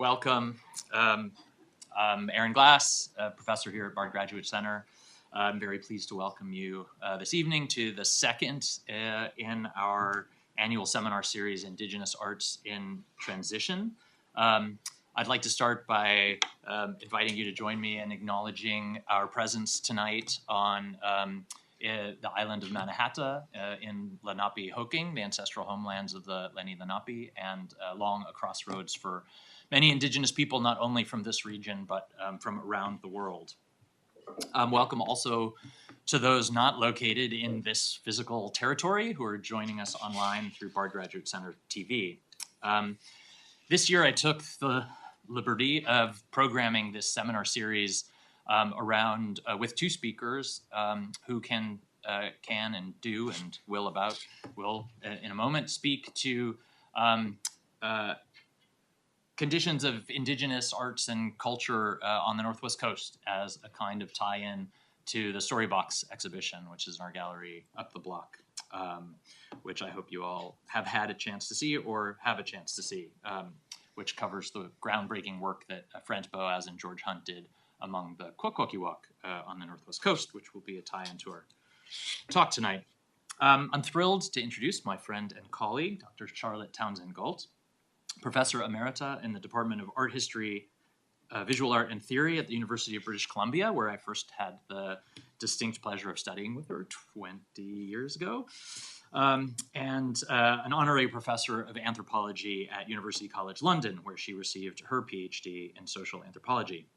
welcome. I'm Aaron Glass, a professor here at Bard Graduate Center. I'm very pleased to welcome you this evening to the second in our annual seminar series, Indigenous Arts in Transition. I'd like to start by inviting you to join me in acknowledging our presence tonight on the island of Mannahatta in Lenape-Hoking, the ancestral homelands of the Lenni Lenape, and along a crossroads for many Indigenous people, not only from this region, but from around the world. Welcome also to those not located in this physical territory who are joining us online through Bard Graduate Center TV. This year I took the liberty of programming this seminar series around with two speakers who can and do and will in a moment speak to conditions of Indigenous arts and culture on the Northwest Coast as a kind of tie-in to the Storybox exhibition, which is in our gallery up the block, which I hope you all have had a chance to see or have a chance to see, which covers the groundbreaking work that Franz Boas and George Hunt did among the Kwakwaka'wakw on the Northwest Coast, which will be a tie-in to our talk tonight. I'm thrilled to introduce my friend and colleague, Dr. Charlotte Townsend-Gault, Professor Emerita in the Department of Art History, Visual Art and Theory at the University of British Columbia, where I first had the distinct pleasure of studying with her 20 years ago, and an honorary professor of anthropology at University College London, where she received her PhD in social anthropology.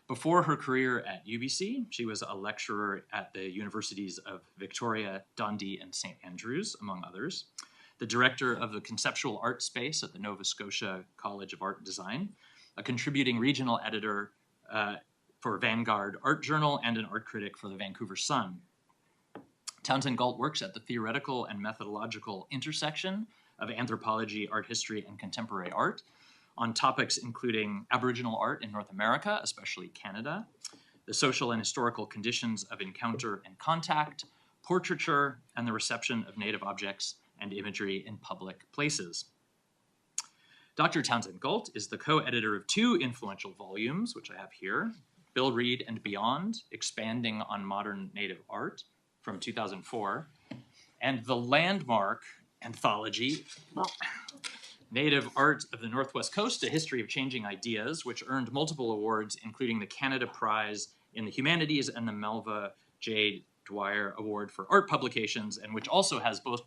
Before her career at UBC, she was a lecturer at the universities of Victoria, Dundee, and St. Andrews, among others, the director of the conceptual art space at the Nova Scotia College of Art and Design, a contributing regional editor for Vanguard Art Journal, and an art critic for the Vancouver Sun. Townsend-Gault works at the theoretical and methodological intersection of anthropology, art history, and contemporary art on topics including Aboriginal art in North America, especially Canada, the social and historical conditions of encounter and contact, portraiture, and the reception of native objects and imagery in public places. Dr. Townsend-Gault is the co-editor of two influential volumes, which I have here, Bill Reed and Beyond, Expanding on Modern Native Art from 2004, and the landmark anthology, Native Art of the Northwest Coast, A History of Changing Ideas, which earned multiple awards, including the Canada Prize in the Humanities and the Melva J. Dwyer Award for Art Publications, and which also has both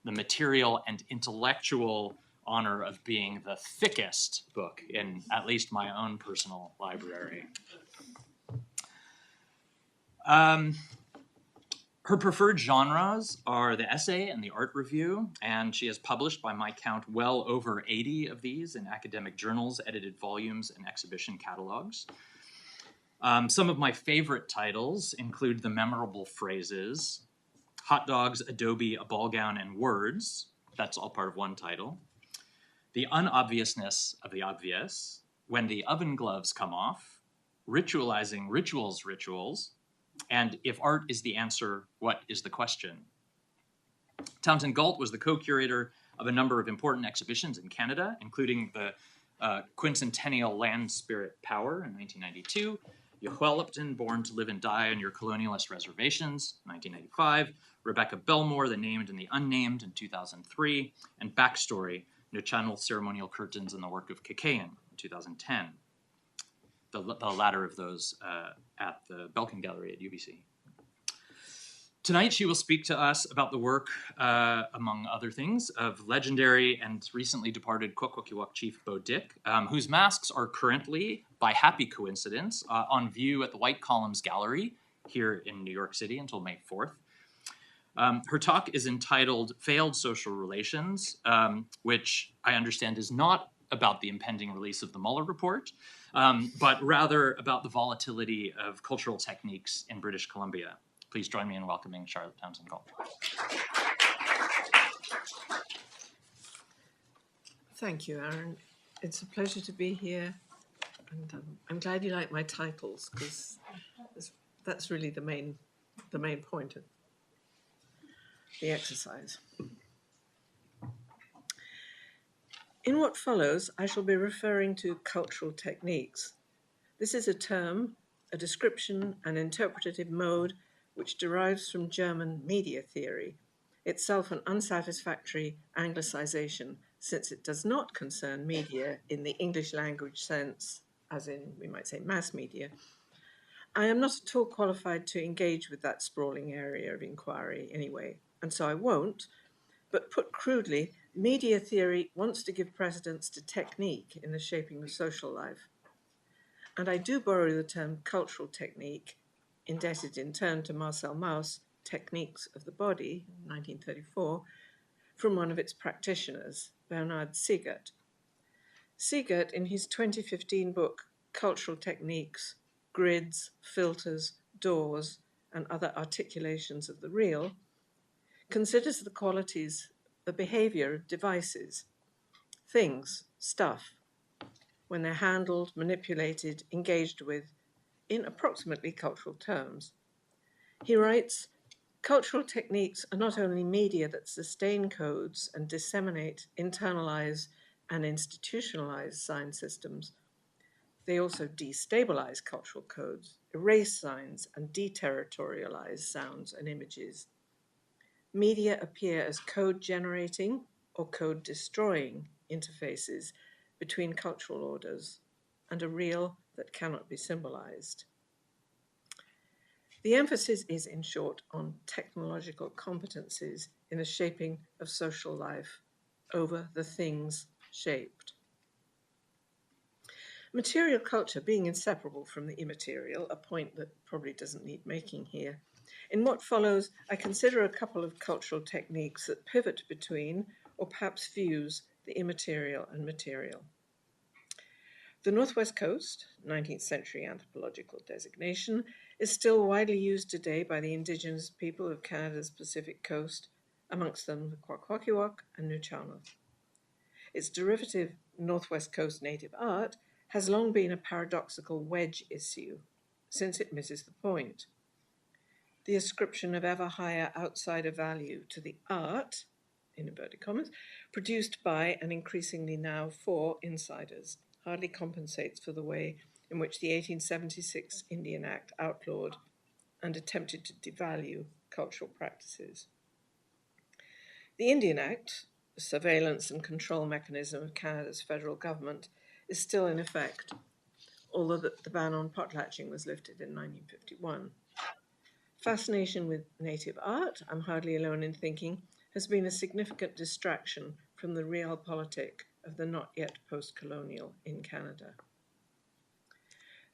the material and intellectual honor of being the thickest book in at least my own personal library. Her preferred genres are the essay and the art review, and she has published, by my count, well over 80 of these in academic journals, edited volumes, and exhibition catalogs. Some of my favorite titles include the memorable phrases, Hot Dogs, Adobe, A Ball Gown, and Words. That's all part of one title. The Unobviousness of the Obvious, When the Oven Gloves Come Off, Ritualizing Rituals, and If Art is the Answer, What is the Question? Townsend-Gault was the co-curator of a number of important exhibitions in Canada, including the quincentennial Land Spirit Power in 1992, Yahwelipton, Born to Live and Die on Your Colonialist Reservations, 1995, Rebekah Belma, The Named and the Unnamed in 2003, and Backstory, No Channel Ceremonial Curtains and the Work of Kakayan in 2010. The latter of those at the Belkin Gallery at UBC. Tonight she will speak to us about the work, among other things, of legendary and recently departed Kwakwaka'wakw chief Bo Dick, whose masks are currently, by happy coincidence, on view at the White Columns Gallery here in New York City until May 4th. Her talk is entitled Failed Social Relations, which I understand is not about the impending release of the Mueller report, but rather about the volatility of cultural techniques in British Columbia. Please join me in welcoming Charlotte Townsend-Gault. Thank you, Aaron. It's a pleasure to be here, and I'm glad you like my titles, because that's really the main point of the exercise. In what follows, I shall be referring to cultural techniques. This is a term, a description, an interpretative mode which derives from German media theory, itself an unsatisfactory anglicization, since it does not concern media in the English language sense, as in, we might say, mass media. I am not at all qualified to engage with that sprawling area of inquiry anyway, and so I won't, but put crudely, media theory wants to give precedence to technique in the shaping of social life. And I do borrow the term cultural technique, indebted in turn to Marcel Mauss' Techniques of the Body, 1934, from one of its practitioners, Bernard Siegert. Siegert, in his 2015 book, Cultural Techniques, Grids, Filters, Doors, and Other Articulations of the Real, considers the qualities, the behavior of devices, things, stuff, when they're handled, manipulated, engaged with, in approximately cultural terms. He writes, cultural techniques are not only media that sustain codes and disseminate, internalize, and institutionalize sign systems, they also destabilize cultural codes, erase signs, and deterritorialize sounds and images. Media appear as code-generating or code-destroying interfaces between cultural orders and a real that cannot be symbolized. The emphasis is, in short, on technological competencies in the shaping of social life over the things shaped. Material culture being inseparable from the immaterial, a point that probably doesn't need making here. In what follows, I consider a couple of cultural techniques that pivot between, or perhaps fuse, the immaterial and material. The Northwest Coast, 19th century anthropological designation, is still widely used today by the Indigenous people of Canada's Pacific coast, amongst them the Kwakwaka'wakw and Nuu-chah-nulth. Its derivative, Northwest Coast native art, has long been a paradoxical wedge issue, since it misses the point. The ascription of ever higher outsider value to the art, in inverted commas, produced by and increasingly now for insiders, hardly compensates for the way in which the 1876 Indian Act outlawed and attempted to devalue cultural practices. The Indian Act, the surveillance and control mechanism of Canada's federal government, is still in effect, although the ban on potlatching was lifted in 1951. Fascination with native art, I'm hardly alone in thinking, has been a significant distraction from the realpolitik of the not yet post-colonial in Canada.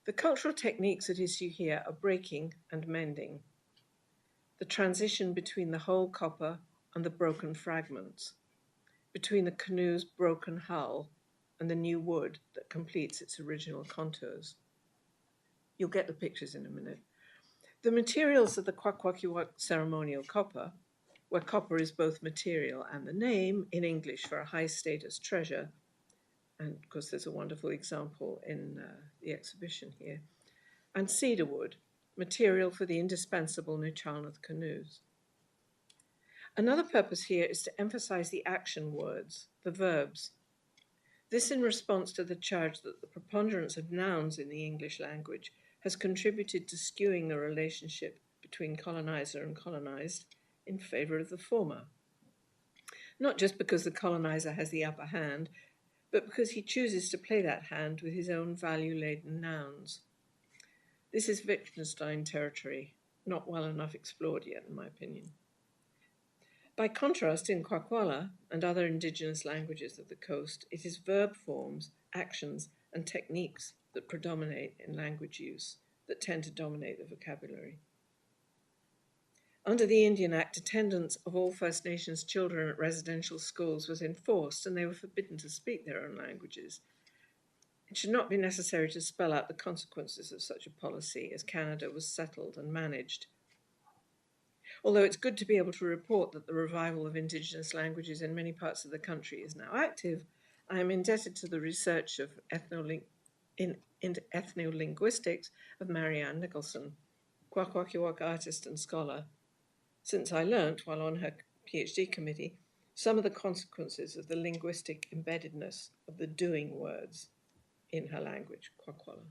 The cultural techniques at issue here are breaking and mending. The transition between the whole copper and the broken fragments, between the canoe's broken hull and the new wood that completes its original contours. You'll get the pictures in a minute. The materials of the Kwakwaka'wakw ceremonial copper, where copper is both material and the name in English for a high status treasure, and of course there's a wonderful example in the exhibition here, and cedar wood, material for the indispensable Nuu-chah-nulth canoes. Another purpose here is to emphasize the action words, the verbs. This in response to the charge that the preponderance of nouns in the English language has contributed to skewing the relationship between colonizer and colonized in favor of the former. Not just because the colonizer has the upper hand, but because he chooses to play that hand with his own value-laden nouns. This is Wittgenstein territory, not well enough explored yet, in my opinion. By contrast, in Kwakwala and other Indigenous languages of the coast, it is verb forms, actions, and techniques that predominate in language use, that tend to dominate the vocabulary. Under the Indian Act, attendance of all First Nations children at residential schools was enforced, and they were forbidden to speak their own languages. It should not be necessary to spell out the consequences of such a policy, as Canada was settled and managed. Although it's good to be able to report that the revival of Indigenous languages in many parts of the country is now active, I am indebted to the research of in ethnolinguistics of Marianne Nicholson, Kwakwaka'wakw artist and scholar, since I learnt, while on her PhD committee, some of the consequences of the linguistic embeddedness of the doing words in her language, Kwakwala.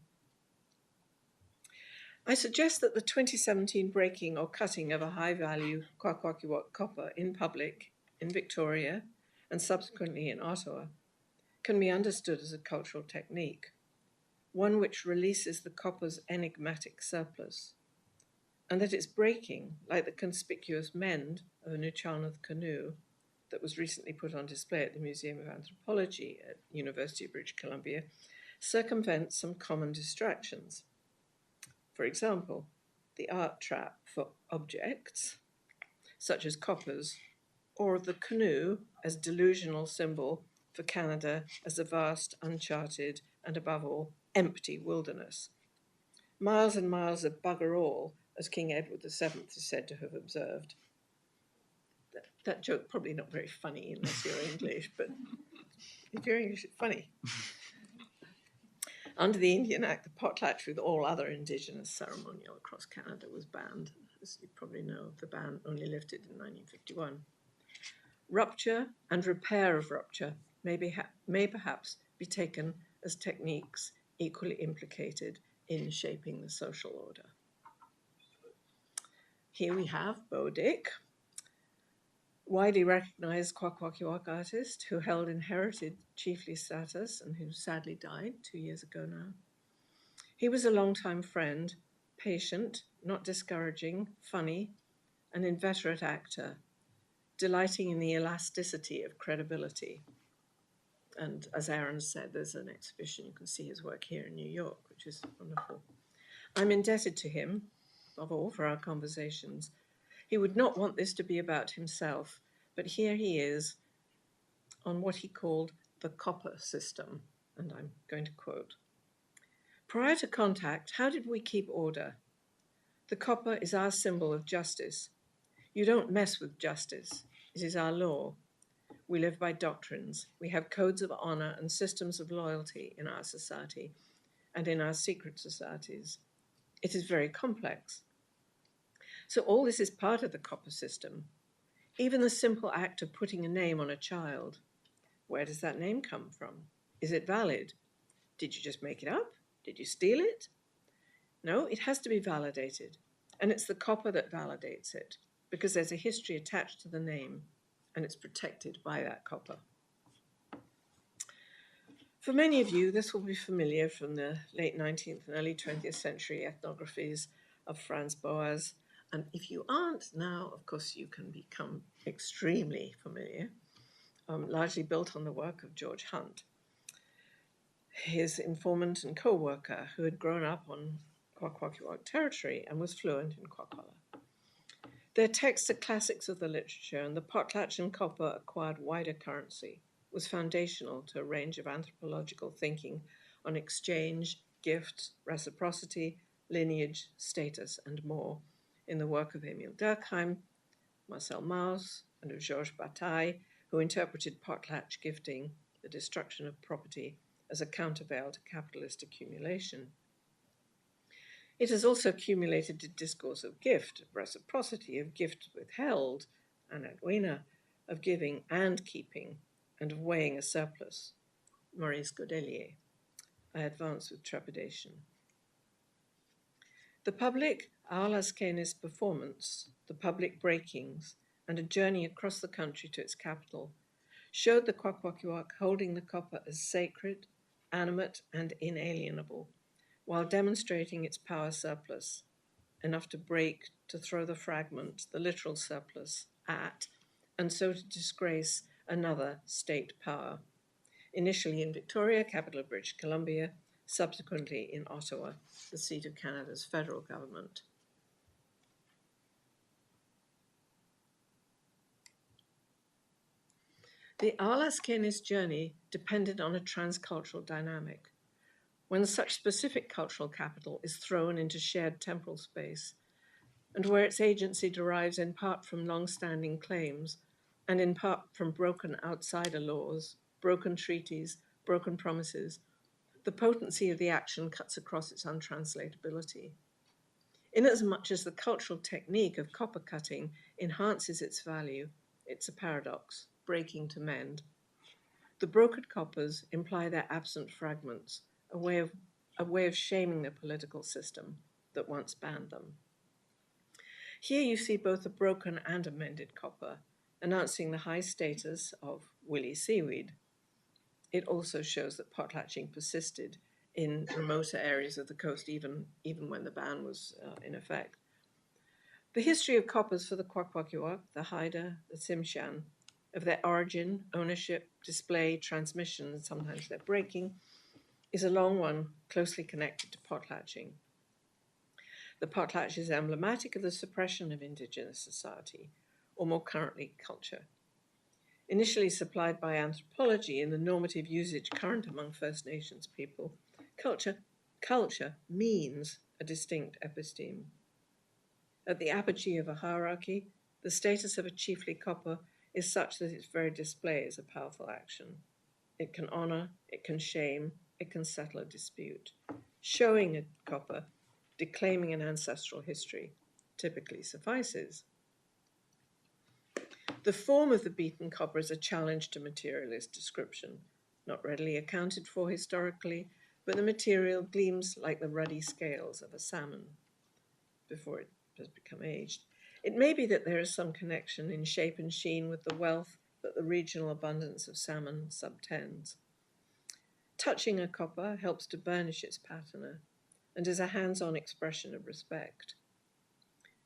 I suggest that the 2017 breaking or cutting of a high-value Kwakwakiwak copper in public in Victoria and subsequently in Ottawa can be understood as a cultural technique, one which releases the copper's enigmatic surplus, and that its breaking, like the conspicuous mend of a Nucharnath canoe that was recently put on display at the Museum of Anthropology at University of British Columbia, circumvents some common distractions. For example, the art trap for objects, such as coppers, or the canoe as delusional symbol for Canada as a vast, uncharted, and above all, empty wilderness. Miles and miles of bugger all, as King Edward VII is said to have observed. That joke probably not very funny unless you're English, but if you're English, it's funny. Under the Indian Act, the potlatch with all other Indigenous ceremonial across Canada was banned. As you probably know, the ban only lifted in 1951. Rupture and repair of rupture may perhaps be taken as techniques equally implicated in shaping the social order. Here we have Bo Dick, widely recognized Kwakwakiwak artist who held inherited chiefly status and who sadly died 2 years ago now. He was a longtime friend, patient, not discouraging, funny, an inveterate actor, delighting in the elasticity of credibility. And as Aaron said, there's an exhibition, you can see his work here in New York, which is wonderful. I'm indebted to him, above all, for our conversations. He would not want this to be about himself, but here he is on what he called the copper system, and I'm going to quote. Prior to contact, how did we keep order? The copper is our symbol of justice. You don't mess with justice. It is our law. We live by doctrines. We have codes of honor and systems of loyalty in our society and in our secret societies. It is very complex. So all this is part of the copper system. Even the simple act of putting a name on a child. Where does that name come from? Is it valid? Did you just make it up? Did you steal it? No, it has to be validated. And it's the copper that validates it, because there's a history attached to the name, and it's protected by that copper. For many of you, this will be familiar from the late 19th and early 20th century ethnographies of Franz Boas. And if you aren't now, of course, you can become extremely familiar, largely built on the work of George Hunt, his informant and co-worker who had grown up on Kwakwakiwak territory and was fluent in Kwakwala. Their texts are classics of the literature, and the potlatch and copper acquired wider currency, was foundational to a range of anthropological thinking on exchange, gifts, reciprocity, lineage, status, and more in the work of Emile Durkheim, Marcel Mauss, and of Georges Bataille, who interpreted potlatch gifting, the destruction of property, as a countervail to capitalist accumulation. It has also accumulated a discourse of gift, of reciprocity, of gift withheld, anaguena, of giving and keeping, and of weighing a surplus. Maurice Godelier. I advance with trepidation. The public Aolaskenis performance, the public breakings, and a journey across the country to its capital showed the Kwakwakiwak holding the copper as sacred, animate, and inalienable, while demonstrating its power surplus, enough to break, to throw the fragment, the literal surplus, at, and so to disgrace another state power, initially in Victoria, capital of British Columbia, subsequently in Ottawa, the seat of Canada's federal government. The Aolaskenis journey depended on a transcultural dynamic. When such specific cultural capital is thrown into shared temporal space, and where its agency derives in part from long-standing claims, and in part from broken outsider laws, broken treaties, broken promises, the potency of the action cuts across its untranslatability. Inasmuch as the cultural technique of copper cutting enhances its value, it's a paradox. breaking to mend. The brokered coppers imply their absent fragments, a way of shaming the political system that once banned them. Here you see both a broken and a mended copper, announcing the high status of willy seaweed. It also shows that potlatching persisted in remoter areas of the coast, even when the ban was in effect. The history of coppers for the Kwakwaka'wakw, the Haida, the Tsimshian, of their origin, ownership, display, transmission, and sometimes their breaking, is a long one closely connected to potlatching. The potlatch is emblematic of the suppression of Indigenous society, or more currently, culture. Initially supplied by anthropology in the normative usage current among First Nations people, culture means a distinct episteme. At the apogee of a hierarchy, the status of a chiefly copper is such that its very display is a powerful action. It can honor, it can shame, it can settle a dispute. Showing a copper, declaiming an ancestral history, typically suffices. The form of the beaten copper is a challenge to materialist description, not readily accounted for historically, but the material gleams like the ruddy scales of a salmon before it has become aged. It may be that there is some connection in shape and sheen with the wealth that the regional abundance of salmon subtends. Touching a copper helps to burnish its patina and is a hands-on expression of respect.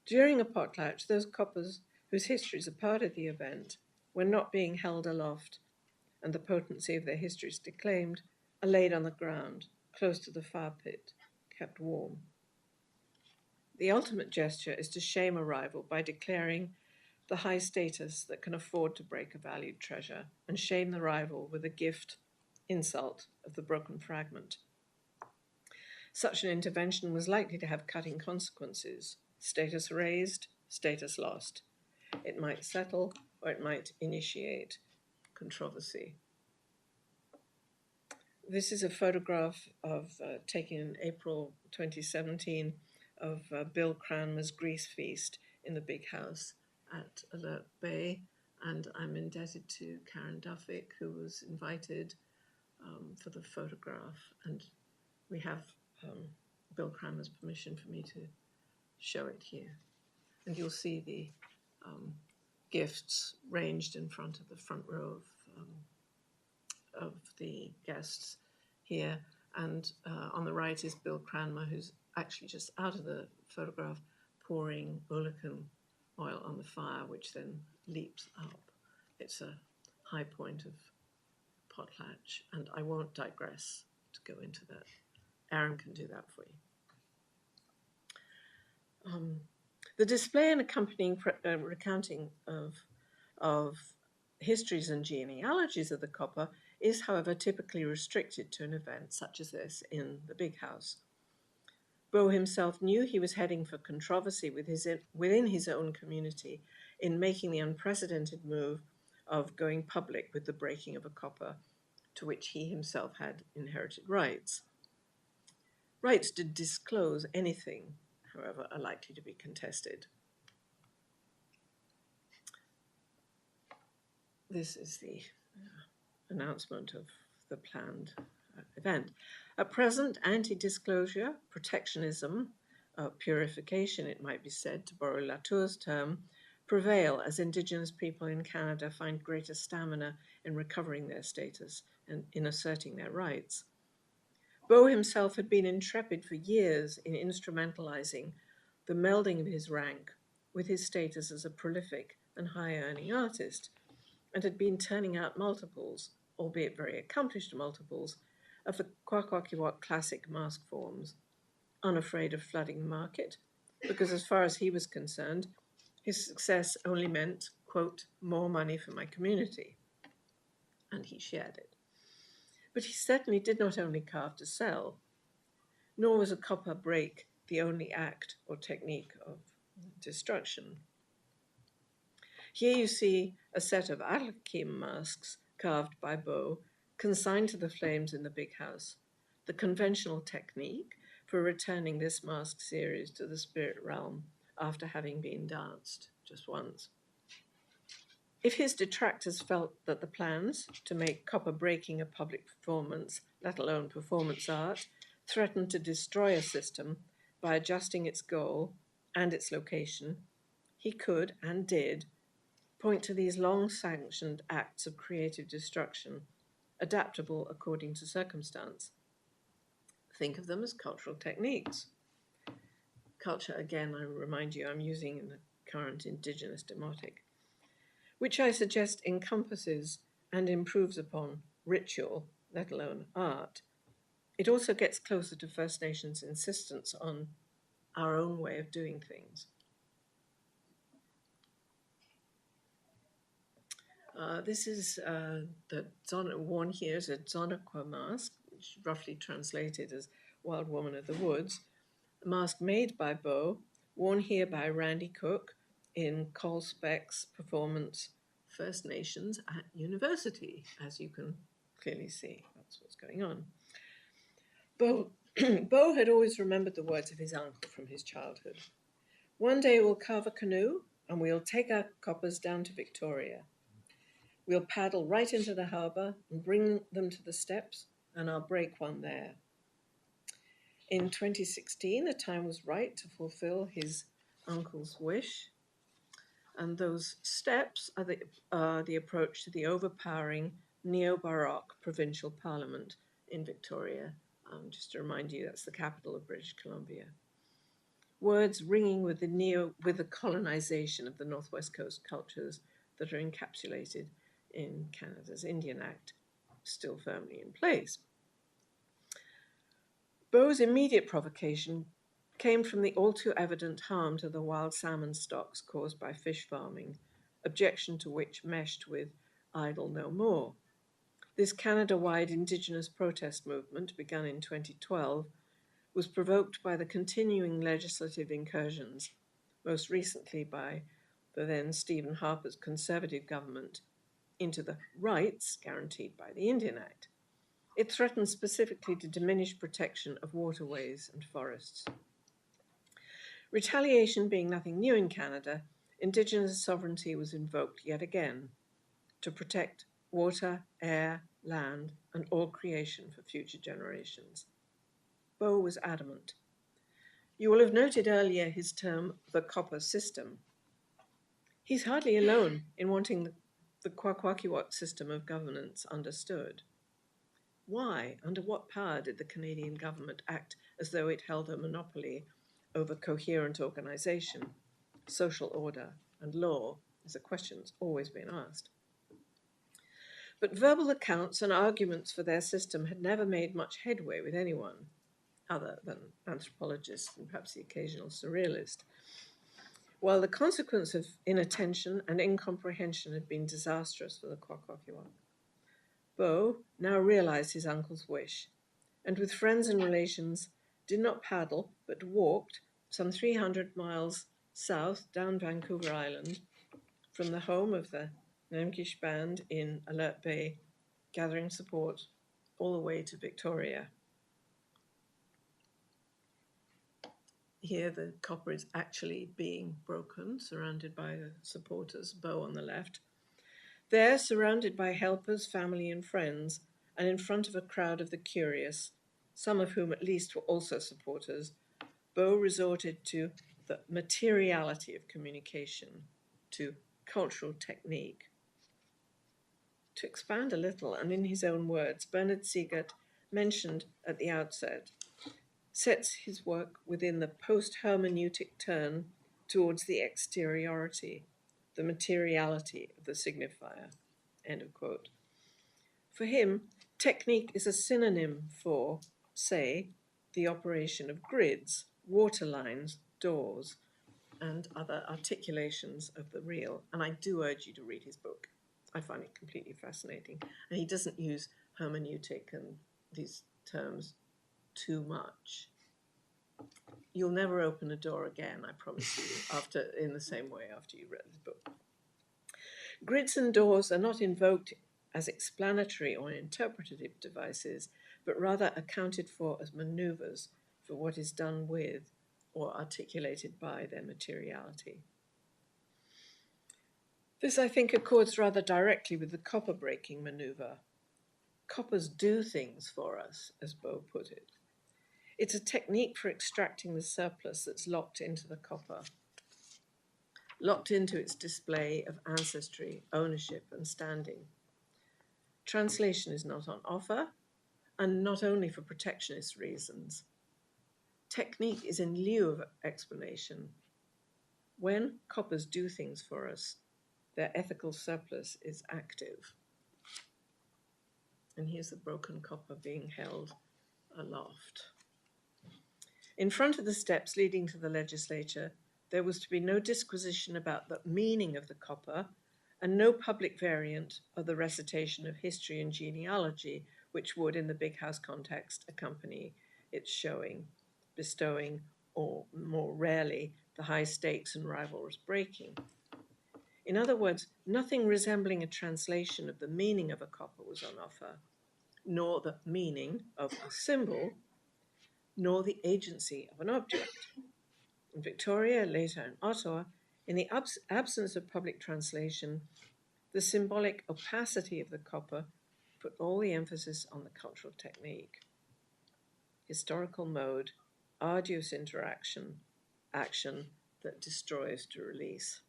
During a potlatch, those coppers whose histories are part of the event, when not being held aloft and the potency of their histories declaimed, are laid on the ground, close to the fire pit, kept warm. The ultimate gesture is to shame a rival by declaring the high status that can afford to break a valued treasure, and shame the rival with a insult of the broken fragment. Such an intervention was likely to have cutting consequences: status raised, status lost. It might settle, or it might initiate controversy. This is a photograph of taken in April 2017 of Bill Cranmer's Grease Feast in the Big House at Alert Bay, and I'm indebted to Karen Duffick, who was invited for the photograph, and we have Bill Cranmer's permission for me to show it here. And you'll see the gifts ranged in front of the front row of the guests here. And on the right is Bill Cranmer, who's actually just out of the photograph pouring Oolican oil on the fire, which then leaps up. It's a high point of potlatch, and I won't digress to go into that. Aaron can do that for you. The display and accompanying recounting of histories and genealogies of the copper is, however, typically restricted to an event such as this in the Big House. Boe himself knew he was heading for controversy within his own community in making the unprecedented move of going public with the breaking of a copper to which he himself had inherited rights. Rights to disclose anything, however, are likely to be contested. This is the announcement of the planned event. At present, anti-disclosure, protectionism, purification, it might be said, to borrow Latour's term, prevail as Indigenous people in Canada find greater stamina in recovering their status and in asserting their rights. Boe himself had been intrepid for years in instrumentalizing the melding of his rank with his status as a prolific and high-earning artist, and had been turning out multiples, albeit very accomplished multiples, of the Kwakwaka'wakw classic mask forms, unafraid of flooding the market, because as far as he was concerned, his success only meant, quote, more money for my community, and he shared it. But he certainly did not only carve to sell, nor was a copper break the only act or technique of destruction. Here you see a set of Alakim masks carved by Boe, consigned to the flames in the Big House, the conventional technique for returning this mask series to the spirit realm after having been danced just once. If his detractors felt that the plans to make copper breaking a public performance, let alone performance art, threatened to destroy a system by adjusting its goal and its location, he could and did point to these long-sanctioned acts of creative destruction, adaptable according to circumstance. Think of them as cultural techniques. Culture, again, I remind you, I'm using in the current Indigenous demotic, which I suggest encompasses and improves upon ritual, let alone art. It also gets closer to First Nations' insistence on our own way of doing things. This is the worn here is a Zonaqua mask, which is roughly translated as Wild Woman of the Woods, a mask made by Bow, worn here by Randy Cook in Colspec's performance First Nations at University, as you can clearly see. That's what's going on. Bow had always remembered the words of his uncle from his childhood. One day we'll carve a canoe and we'll take our coppers down to Victoria. We'll paddle right into the harbour and bring them to the steps, and I'll break one there. In 2016, the time was right to fulfill his uncle's wish, and those steps are the approach to the overpowering neo-Baroque provincial parliament in Victoria. Just to remind you, that's the capital of British Columbia. Words ringing with the colonization of the Northwest Coast cultures that are encapsulated in Canada's Indian Act, still firmly in place. Bow's immediate provocation came from the all-too-evident harm to the wild salmon stocks caused by fish farming, objection to which meshed with Idle No More. This Canada-wide Indigenous protest movement, begun in 2012, was provoked by the continuing legislative incursions, most recently by the then Stephen Harper's Conservative government, into the rights guaranteed by the Indian Act. It threatened specifically to diminish protection of waterways and forests. Retaliation being nothing new in Canada, Indigenous sovereignty was invoked yet again to protect water, air, land, and all creation for future generations. Bow was adamant. You will have noted earlier his term, the copper system. He's hardly alone in wanting the Kwakwaka'wakw system of governance understood. Why, under what power did the Canadian government act as though it held a monopoly over coherent organization, social order, and law, is a question that's always been asked. But verbal accounts and arguments for their system had never made much headway with anyone, other than anthropologists and perhaps the occasional surrealist, while the consequence of inattention and incomprehension had been disastrous for the Kwakwaka'wakw. Bow now realized his uncle's wish, and with friends and relations did not paddle, but walked some 300 miles south down Vancouver Island from the home of the Namkish Band in Alert Bay, gathering support all the way to Victoria. Here the copper is actually being broken, surrounded by the supporters, Bow on the left. There, surrounded by helpers, family and friends, and in front of a crowd of the curious, some of whom at least were also supporters, Bow resorted to the materiality of communication, to cultural technique. To expand a little, and in his own words, Bernard Siegert mentioned at the outset, sets his work within the post-hermeneutic turn towards the exteriority, the materiality of the signifier, end of quote. For him, technique is a synonym for, say, the operation of grids, water lines, doors, and other articulations of the real. And I do urge you to read his book. I find it completely fascinating. And he doesn't use hermeneutic and these terms too much. You'll never open a door again, I promise you, in the same way after you read the book. Grids and doors are not invoked as explanatory or interpretative devices, but rather accounted for as maneuvers for what is done with or articulated by their materiality. This, I think, accords rather directly with the copper breaking manoeuvre. Coppers do things for us, as Beau put it. It's a technique for extracting the surplus that's locked into the copper, locked into its display of ancestry, ownership, and standing. Translation is not on offer, and not only for protectionist reasons. Technique is in lieu of explanation. When coppers do things for us, their ethical surplus is active. And here's the broken copper being held aloft. In front of the steps leading to the legislature, there was to be no disquisition about the meaning of the copper and no public variant of the recitation of history and genealogy, which would, in the big house context, accompany its showing, bestowing, or more rarely, the high stakes and rivalrous breaking. In other words, nothing resembling a translation of the meaning of a copper was on offer, nor the meaning of a symbol, nor the agency of an object. In Victoria, later in Ottawa, in the absence of public translation, the symbolic opacity of the copper put all the emphasis on the cultural technique. Historical mode, arduous interaction, action that destroys to release.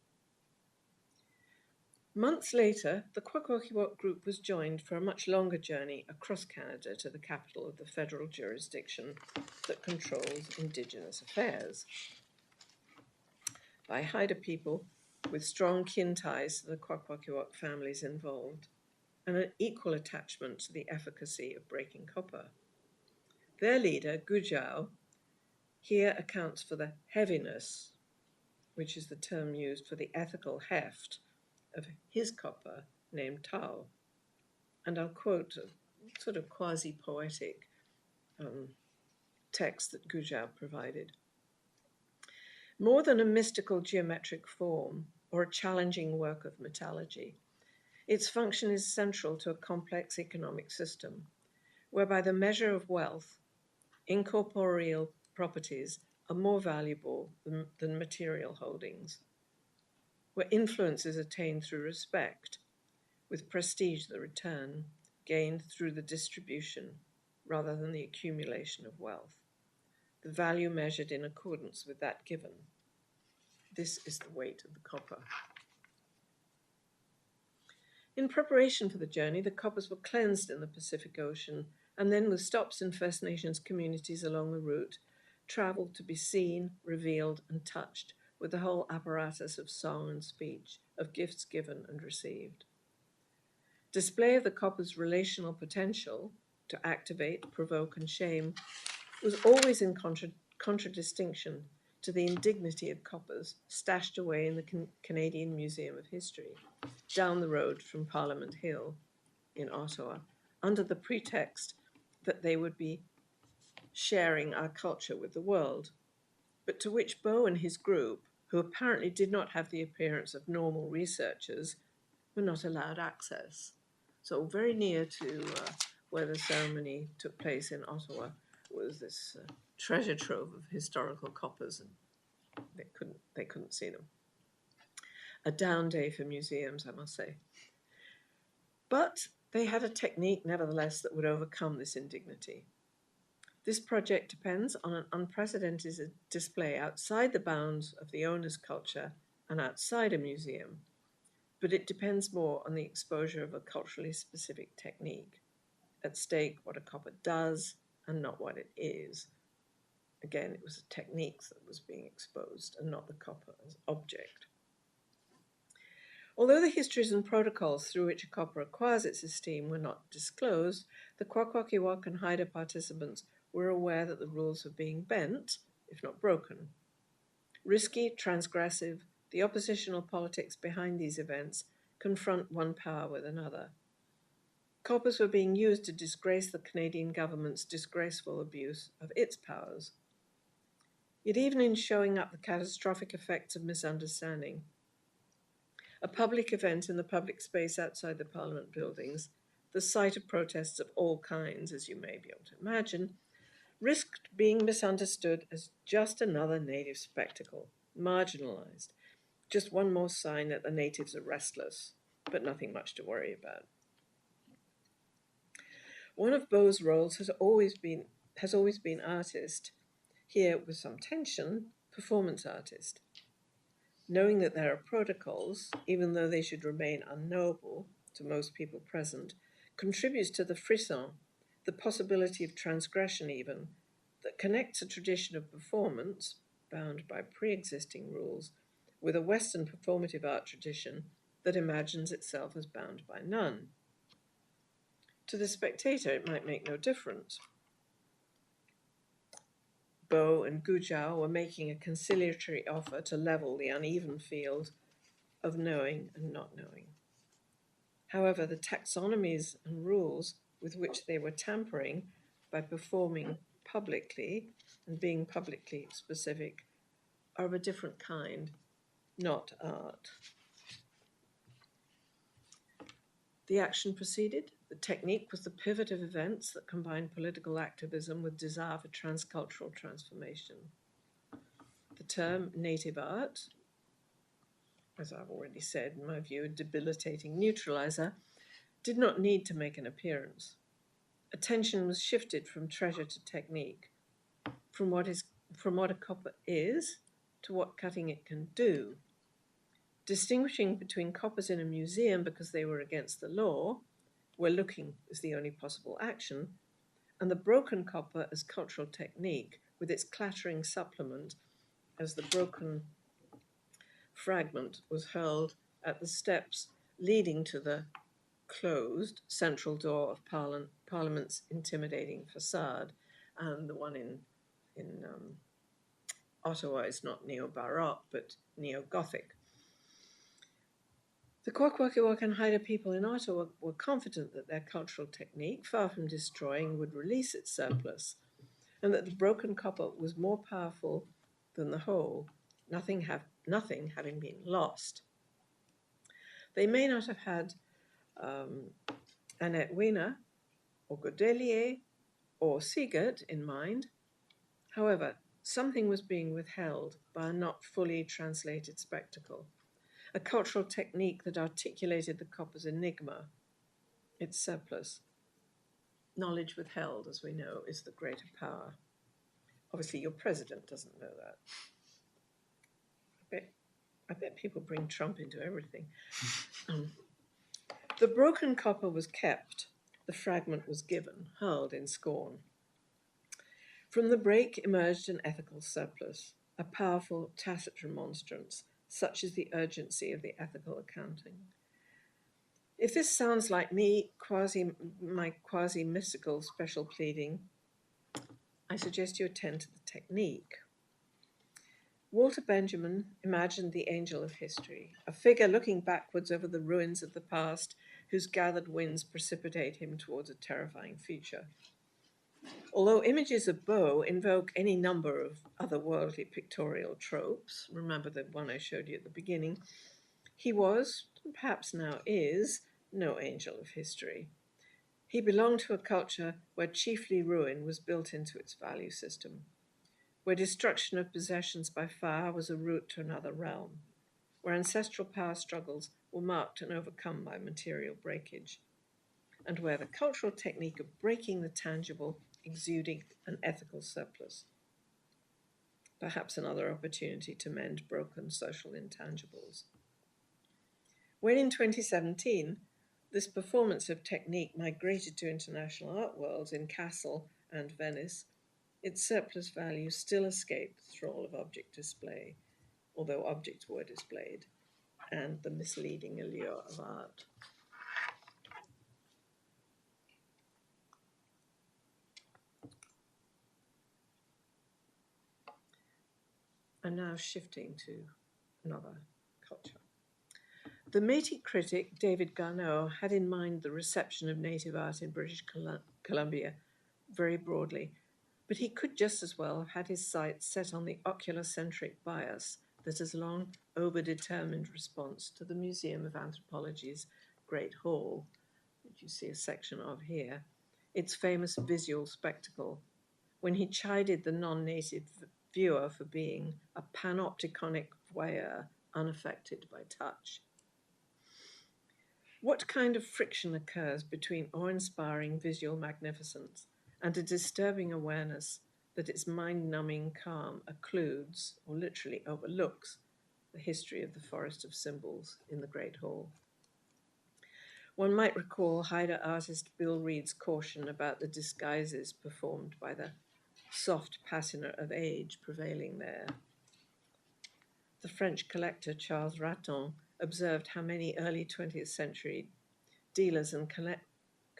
Months later, the Kwakwaka'wakw group was joined for a much longer journey across Canada to the capital of the federal jurisdiction that controls Indigenous affairs, by Haida people with strong kin ties to the Kwakwaka'wakw families involved, and an equal attachment to the efficacy of breaking copper. Their leader, Gujau, here accounts for the heaviness, which is the term used for the ethical heft of his copper named Tau. And I'll quote a sort of quasi-poetic text that Gujau provided. More than a mystical geometric form or a challenging work of metallurgy, its function is central to a complex economic system, whereby the measure of wealth, incorporeal properties, are more valuable than material holdings, where influence is attained through respect, with prestige the return, gained through the distribution rather than the accumulation of wealth, the value measured in accordance with that given. This is the weight of the copper. In preparation for the journey, the coppers were cleansed in the Pacific Ocean, and then, with stops in First Nations communities along the route, travelled to be seen, revealed, and touched with the whole apparatus of song and speech, of gifts given and received. Display of the copper's relational potential to activate, provoke, and shame was always in contradistinction to the indignity of coppers stashed away in the Canadian Museum of History, down the road from Parliament Hill in Ottawa, under the pretext that they would be sharing our culture with the world, but to which Beau and his group, who apparently did not have the appearance of normal researchers, were not allowed access. So very near to where the ceremony took place in Ottawa was this treasure trove of historical coppers, and they couldn't see them. A down day for museums, I must say. But they had a technique, nevertheless, that would overcome this indignity. This project depends on an unprecedented display outside the bounds of the owner's culture and outside a museum, but it depends more on the exposure of a culturally specific technique. At stake, what a copper does and not what it is. Again, it was a technique that was being exposed and not the copper as object. Although the histories and protocols through which a copper acquires its esteem were not disclosed, the Kwakwaka'wakw and Haida participants were aware that the rules were being bent, if not broken. Risky, transgressive, the oppositional politics behind these events confront one power with another. Coppers were being used to disgrace the Canadian government's disgraceful abuse of its powers. Yet even in showing up the catastrophic effects of misunderstanding, a public event in the public space outside the Parliament buildings, the site of protests of all kinds, as you may be able to imagine, risked being misunderstood as just another native spectacle, marginalised, Just one more sign that the natives are restless, but nothing much to worry about. One of Beau's roles has always been artist, here with some tension, performance artist. Knowing that there are protocols, even though they should remain unknowable to most people present, contributes to the frisson, the possibility of transgression even, that connects a tradition of performance, bound by pre-existing rules, with a Western performative art tradition that imagines itself as bound by none. To the spectator, it might make no difference. Beau and Gujiao were making a conciliatory offer to level the uneven field of knowing and not knowing. However, the taxonomies and rules with which they were tampering by performing publicly and being publicly specific are of a different kind, not art. The action proceeded. The technique was the pivot of events that combined political activism with desire for transcultural transformation. The term native art, as I've already said, in my view, a debilitating neutralizer, did not need to make an appearance. Attention was shifted from treasure to technique, from what a copper is to what cutting it can do. Distinguishing between coppers in a museum because they were against the law, where looking is the only possible action, and the broken copper as cultural technique with its clattering supplement as the broken fragment was hurled at the steps leading to the closed central door of Parliament's intimidating facade, and the one in Ottawa is not neo-Baroque but neo-Gothic. The Kwakwaka'wakw and Haida people in Ottawa were confident that their cultural technique, far from destroying, would release its surplus, and that the broken copper was more powerful than the whole, nothing having been lost. They may not have had Annette Weiner or Godelier or Siegert in mind. However, something was being withheld by a not fully translated spectacle, a cultural technique that articulated the copper's enigma, its surplus. Knowledge withheld, as we know, is the greater power. Obviously, your president doesn't know that. I bet people bring Trump into everything. The broken copper was kept, the fragment was given, hurled in scorn. From the break emerged an ethical surplus, a powerful tacit remonstrance, such is the urgency of the ethical accounting. If this sounds like my quasi-mystical special pleading, I suggest you attend to the technique. Walter Benjamin imagined the angel of history, a figure looking backwards over the ruins of the past, whose gathered winds precipitate him towards a terrifying future. Although images of Beau invoke any number of otherworldly pictorial tropes, remember the one I showed you at the beginning, he was, and perhaps now is, no angel of history. He belonged to a culture where chiefly ruin was built into its value system, where destruction of possessions by fire was a route to another realm, where ancestral power struggles were marked and overcome by material breakage, and where the cultural technique of breaking the tangible exuded an ethical surplus. Perhaps another opportunity to mend broken social intangibles. When in 2017, this performance of technique migrated to international art worlds in Kassel and Venice, its surplus value still escaped the thrall of object display, although objects were displayed, and the misleading allure of art. I'm now shifting to another culture. The Métis critic David Garneau had in mind the reception of native art in British Columbia very broadly, but he could just as well have had his sights set on the oculocentric bias that has long overdetermined response to the Museum of Anthropology's Great Hall, which you see a section of here, its famous visual spectacle, when he chided the non-native viewer for being a panopticonic voyeur unaffected by touch. What kind of friction occurs between awe-inspiring visual magnificence and a disturbing awareness that its mind-numbing calm occludes, or literally overlooks, the history of the forest of symbols in the Great Hall? One might recall Haida artist Bill Reed's caution about the disguises performed by the soft patina of age prevailing there. The French collector Charles Raton observed how many early 20th century dealers and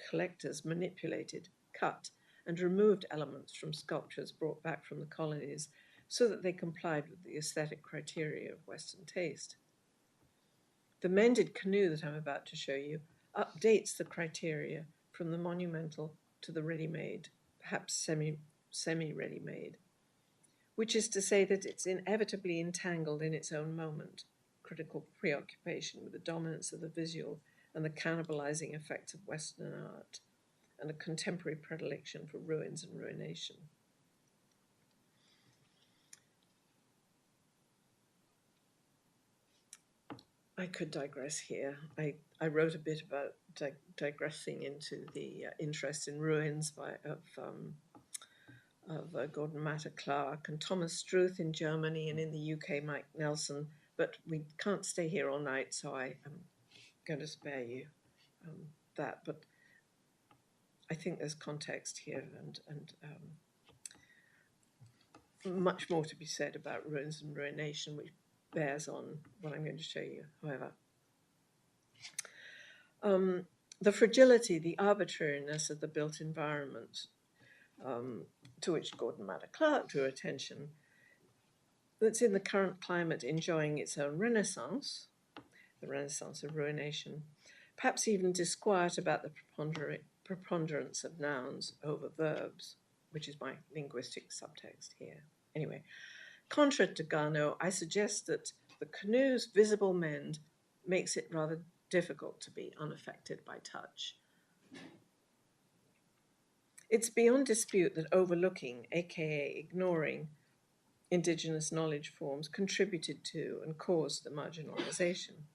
collectors manipulated, cut, and removed elements from sculptures brought back from the colonies so that they complied with the aesthetic criteria of Western taste. The mended canoe that I'm about to show you updates the criteria from the monumental to the ready-made, perhaps semi-ready-made, which is to say that it's inevitably entangled in its own moment, critical preoccupation with the dominance of the visual and the cannibalizing effects of Western art, and a contemporary predilection for ruins and ruination. I could digress here. I wrote a bit about digressing into the interest in ruins of Gordon Matter Clark and Thomas Struth in Germany, and in the UK, Mike Nelson. But we can't stay here all night, so I am going to spare you that. But I think there's context here and much more to be said about ruins and ruination, which bears on what I'm going to show you, however. The fragility, the arbitrariness of the built environment, to which Gordon Matter Clark drew attention, that's in the current climate enjoying its own renaissance, the renaissance of ruination, perhaps even disquiet about the preponderance of nouns over verbs, which is my linguistic subtext here. Anyway, contrary to Garneau, I suggest that the canoe's visible mend makes it rather difficult to be unaffected by touch. It's beyond dispute that overlooking, aka ignoring, Indigenous knowledge forms contributed to and caused the marginalization.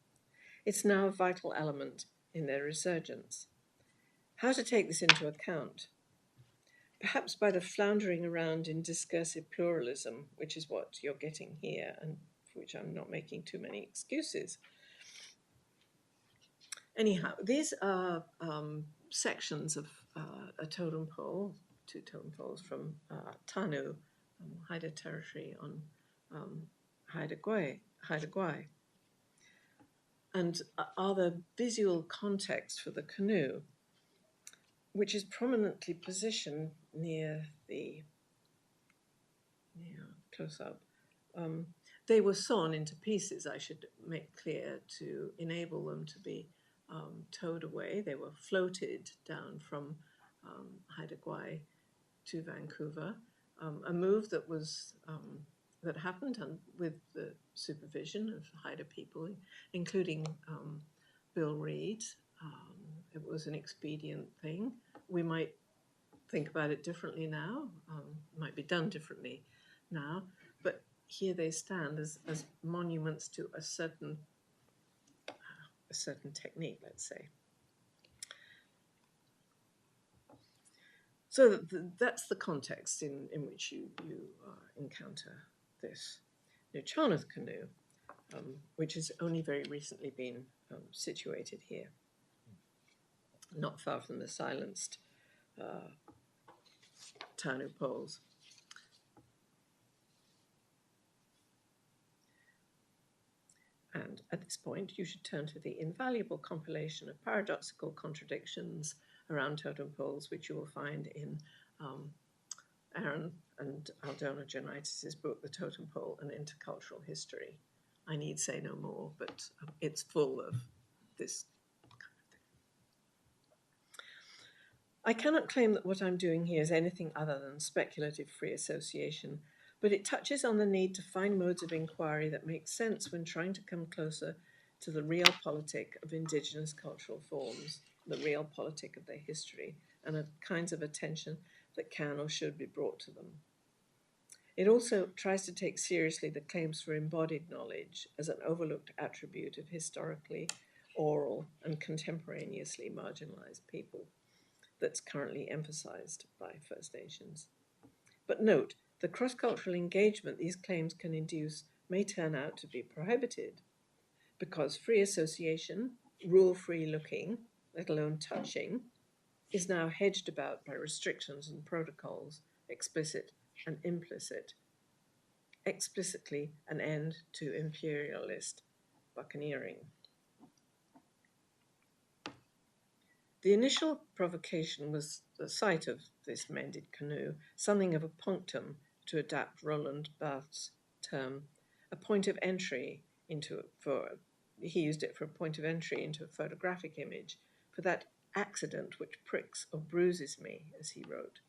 It's now a vital element in their resurgence. How to take this into account? Perhaps by the floundering around in discursive pluralism, which is what you're getting here, and for which I'm not making too many excuses. Anyhow, these are sections of a totem pole, 2 totem poles from Tanu, Haida territory on Haida Gwaii, and are the visual context for the canoe, which is prominently positioned near close up. They were sawn into pieces, I should make clear, to enable them to be towed away. They were floated down from Haida Gwaii to Vancouver, a move that was that happened with the supervision of Haida people, including Bill Reed. It was an expedient thing. We might think about it differently now, might be done differently now, but here they stand as monuments to a certain technique, let's say. So that's the context in which you encounter this Nuu-Chanoth canoe, which has only very recently been situated here, not far from the silenced Canoe Poles. And at this point, you should turn to the invaluable compilation of paradoxical contradictions around totem poles, which you will find in Aaron and Aldona Janitis' book, The Totem Pole, An Intercultural History. I need say no more, but it's full of this kind of thing. I cannot claim that what I'm doing here is anything other than speculative free association, but it touches on the need to find modes of inquiry that make sense when trying to come closer to the real politic of Indigenous cultural forms, the real politic of their history, and the kinds of attention that can or should be brought to them. It also tries to take seriously the claims for embodied knowledge as an overlooked attribute of historically oral and contemporaneously marginalized people that's currently emphasized by First Nations. But note, the cross-cultural engagement these claims can induce may turn out to be prohibited because free association, rule-free looking, let alone touching, is now hedged about by restrictions and protocols, explicit and implicit. Explicitly an end to imperialist buccaneering. The initial provocation was the sight of this mended canoe, something of a punctum, to adapt Roland Barthes' term, a point of entry he used it for a point of entry into a photographic image, for that accident which pricks or bruises me, as he wrote.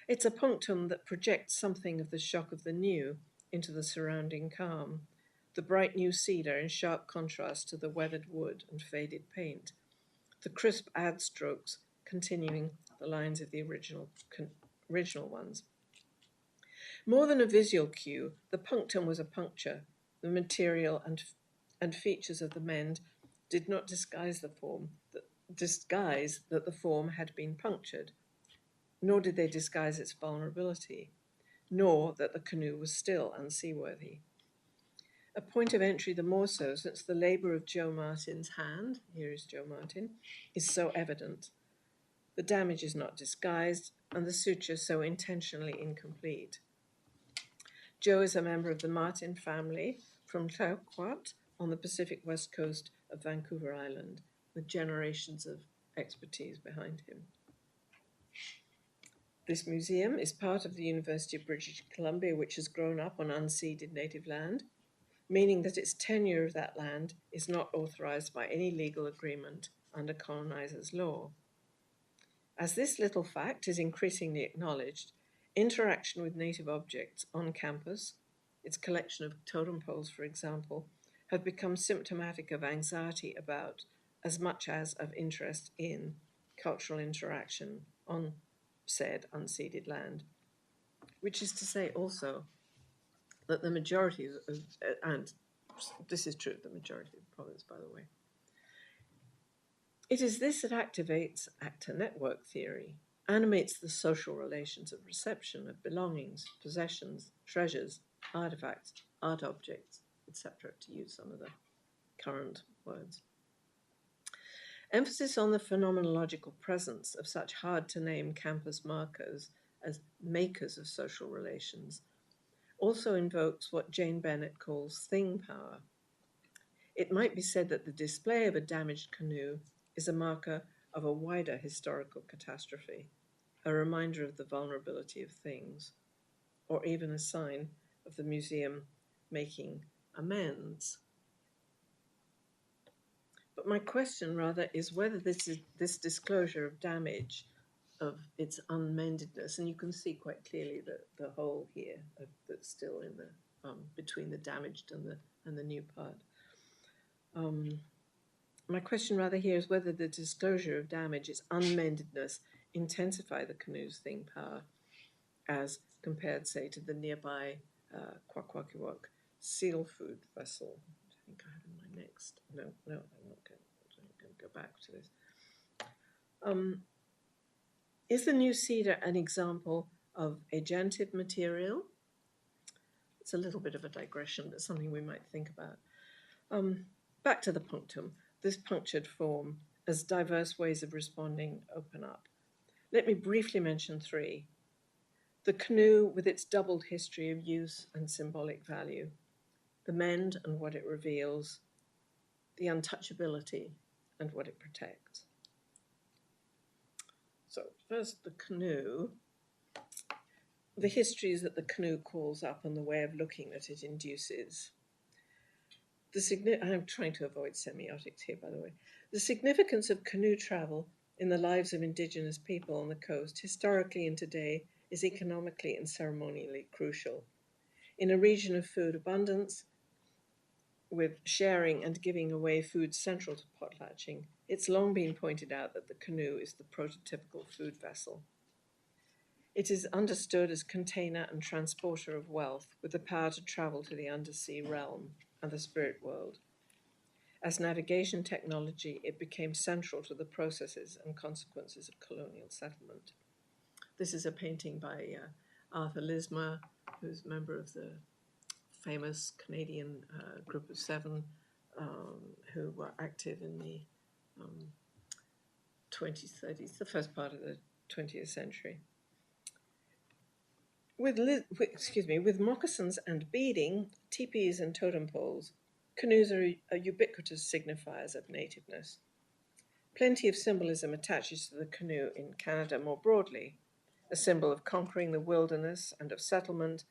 It's a punctum that projects something of the shock of the new into the surrounding calm, the bright new cedar in sharp contrast to the weathered wood and faded paint, the crisp ad strokes continuing the lines of the original ones. More than a visual cue, the punctum was a puncture. The material and features of the mend did not disguise that the form had been punctured, nor did they disguise its vulnerability, nor that the canoe was still unseaworthy. A point of entry the more so since the labour of Joe Martin's hand, here is Joe Martin, is so evident. The damage is not disguised, and the suture so intentionally incomplete. Joe is a member of the Martin family from Clayoquot on the Pacific west coast of Vancouver Island, with generations of expertise behind him. This museum is part of the University of British Columbia, which has grown up on unceded native land, meaning that its tenure of that land is not authorized by any legal agreement under colonizers' law. As this little fact is increasingly acknowledged, interaction with native objects on campus, its collection of totem poles, for example, have become symptomatic of anxiety about, as much as of interest in, cultural interaction on said unceded land, which is to say also that the majority of, and this is true of the majority of the province, by the way, it is this that activates actor network theory, animates the social relations of reception of belongings, possessions, treasures, artifacts, art objects, etc., to use some of the current words. Emphasis on the phenomenological presence of such hard-to-name campus markers as makers of social relations also invokes what Jane Bennett calls thing power. It might be said that the display of a damaged canoe is a marker of a wider historical catastrophe, a reminder of the vulnerability of things, or even a sign of the museum making amends. But my question, rather, is whether this disclosure of damage, of its unmendedness, and you can see quite clearly the hole here that's still in the between the damaged and the new part. My question, rather, here is whether the disclosure of damage, its unmendedness, intensify the canoe's thing power, as compared, say, to the nearby Kwakwakiwak seal food vessel. I think I have in my next. No, I'm not going to go back to this. Is the new cedar an example of agentive material? It's a little bit of a digression, but something we might think about. Back to the punctum, this punctured form, as diverse ways of responding open up. Let me briefly mention three. The canoe with its doubled history of use and symbolic value, the mend and what it reveals, the untouchability and what it protects. So first, the canoe, the histories that the canoe calls up and the way of looking that it induces. I'm trying to avoid semiotics here, by the way. The significance of canoe travel in the lives of Indigenous people on the coast, historically and today, is economically and ceremonially crucial. In a region of food abundance, with sharing and giving away food central to potlatching, it's long been pointed out that the canoe is the prototypical food vessel. It is understood as container and transporter of wealth, with the power to travel to the undersea realm and the spirit world. As navigation technology, it became central to the processes and consequences of colonial settlement. This is a painting by Arthur Lismer, who's a member of the famous Canadian group of seven who were active in the 2030s, the first part of the 20th century. With moccasins and beading, teepees and totem poles, canoes are ubiquitous signifiers of nativeness. Plenty of symbolism attaches to the canoe in Canada more broadly, a symbol of conquering the wilderness and of settlement,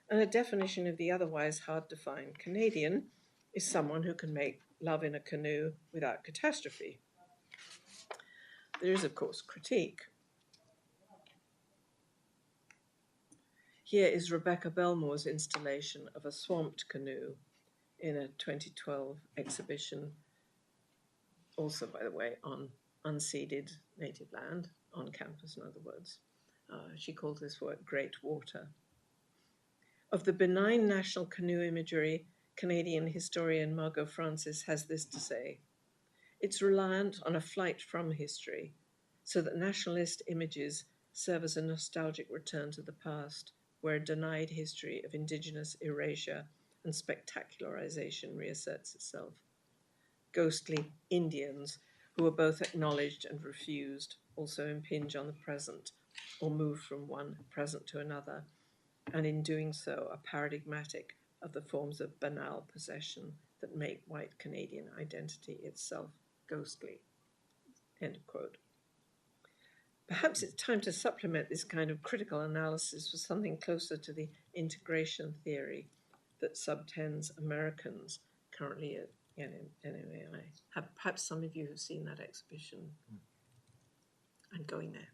and a definition of the otherwise hard-to-find Canadian is someone who can make love in a canoe without catastrophe. There is, of course, critique. Here is Rebekah Belma's installation of a swamped canoe in a 2012 exhibition, also, by the way, on unceded native land, on campus, in other words. She called this work Great Water. Of the benign national canoe imagery, Canadian historian Margot Francis has this to say: it's reliant on a flight from history, so that nationalist images serve as a nostalgic return to the past, where a denied history of Indigenous erasure and spectacularization reasserts itself. Ghostly Indians, who are both acknowledged and refused, also impinge on the present, or move from one present to another, and in doing so are paradigmatic of the forms of banal possession that make white Canadian identity itself ghostly. End of quote. Perhaps it's time to supplement this kind of critical analysis with something closer to the integration theory that subtends Americans currently at NMAI. Perhaps some of you have seen that exhibition. I'm going there.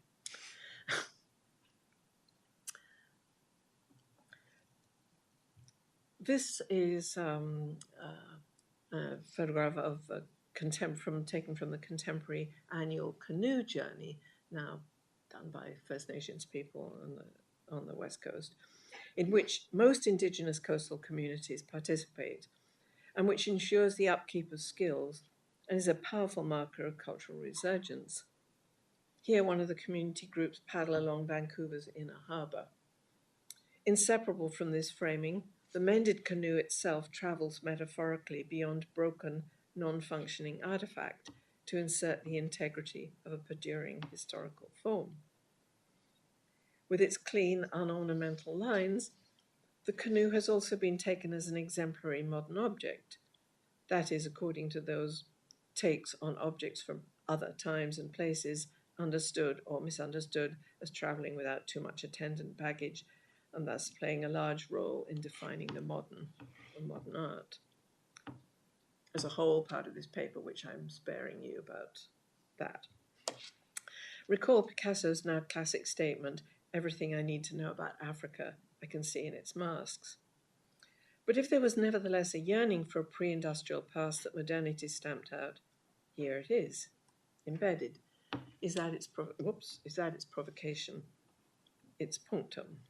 This is a photograph of taken from the contemporary annual Canoe Journey, now done by First Nations people on the West Coast, in which most Indigenous coastal communities participate, and which ensures the upkeep of skills and is a powerful marker of cultural resurgence. Here, one of the community groups paddle along Vancouver's inner harbour. Inseparable from this framing, the mended canoe itself travels metaphorically beyond broken, non-functioning artifact to insert the integrity of a perduring historical form. With its clean, unornamental lines, the canoe has also been taken as an exemplary modern object. That is, according to those takes on objects from other times and places, understood or misunderstood as travelling without too much attendant baggage, and thus playing a large role in defining the modern art. As a whole part of this paper, which I'm sparing you about that. Recall Picasso's now classic statement, "Everything I need to know about Africa, I can see in its masks." But if there was nevertheless a yearning for a pre-industrial past that modernity stamped out, here it is, embedded. Is that its provocation, its punctum?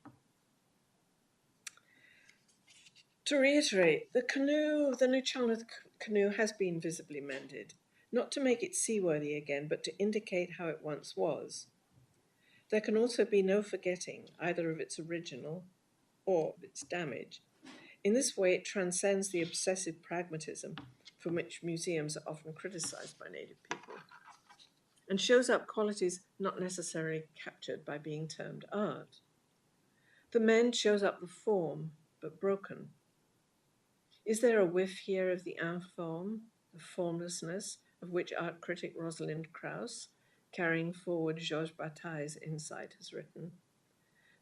To reiterate, the new channel of the canoe has been visibly mended, not to make it seaworthy again, but to indicate how it once was. There can also be no forgetting either of its original or of its damage. In this way, it transcends the obsessive pragmatism from which museums are often criticized by Native people, and shows up qualities not necessarily captured by being termed art. The mend shows up the form, but broken. Is there a whiff here of the informe, the formlessness, of which art critic Rosalind Krauss, carrying forward Georges Bataille's insight, has written?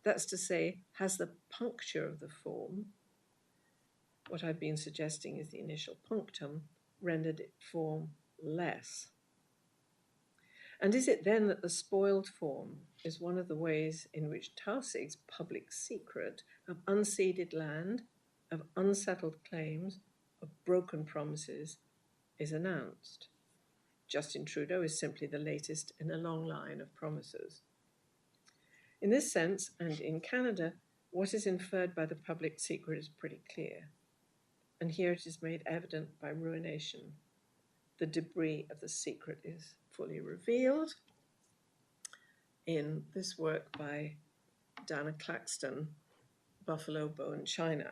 That's to say, has the puncture of the form, what I've been suggesting is the initial punctum, rendered it formless? And is it then that the spoiled form is one of the ways in which Tausig's public secret of unceded land, of unsettled claims, of broken promises, is announced? Justin Trudeau is simply the latest in a long line of promises. In this sense, and in Canada, what is inferred by the public secret is pretty clear. And here it is made evident by ruination. The debris of the secret is fully revealed in this work by Dana Claxton, Buffalo Bone China.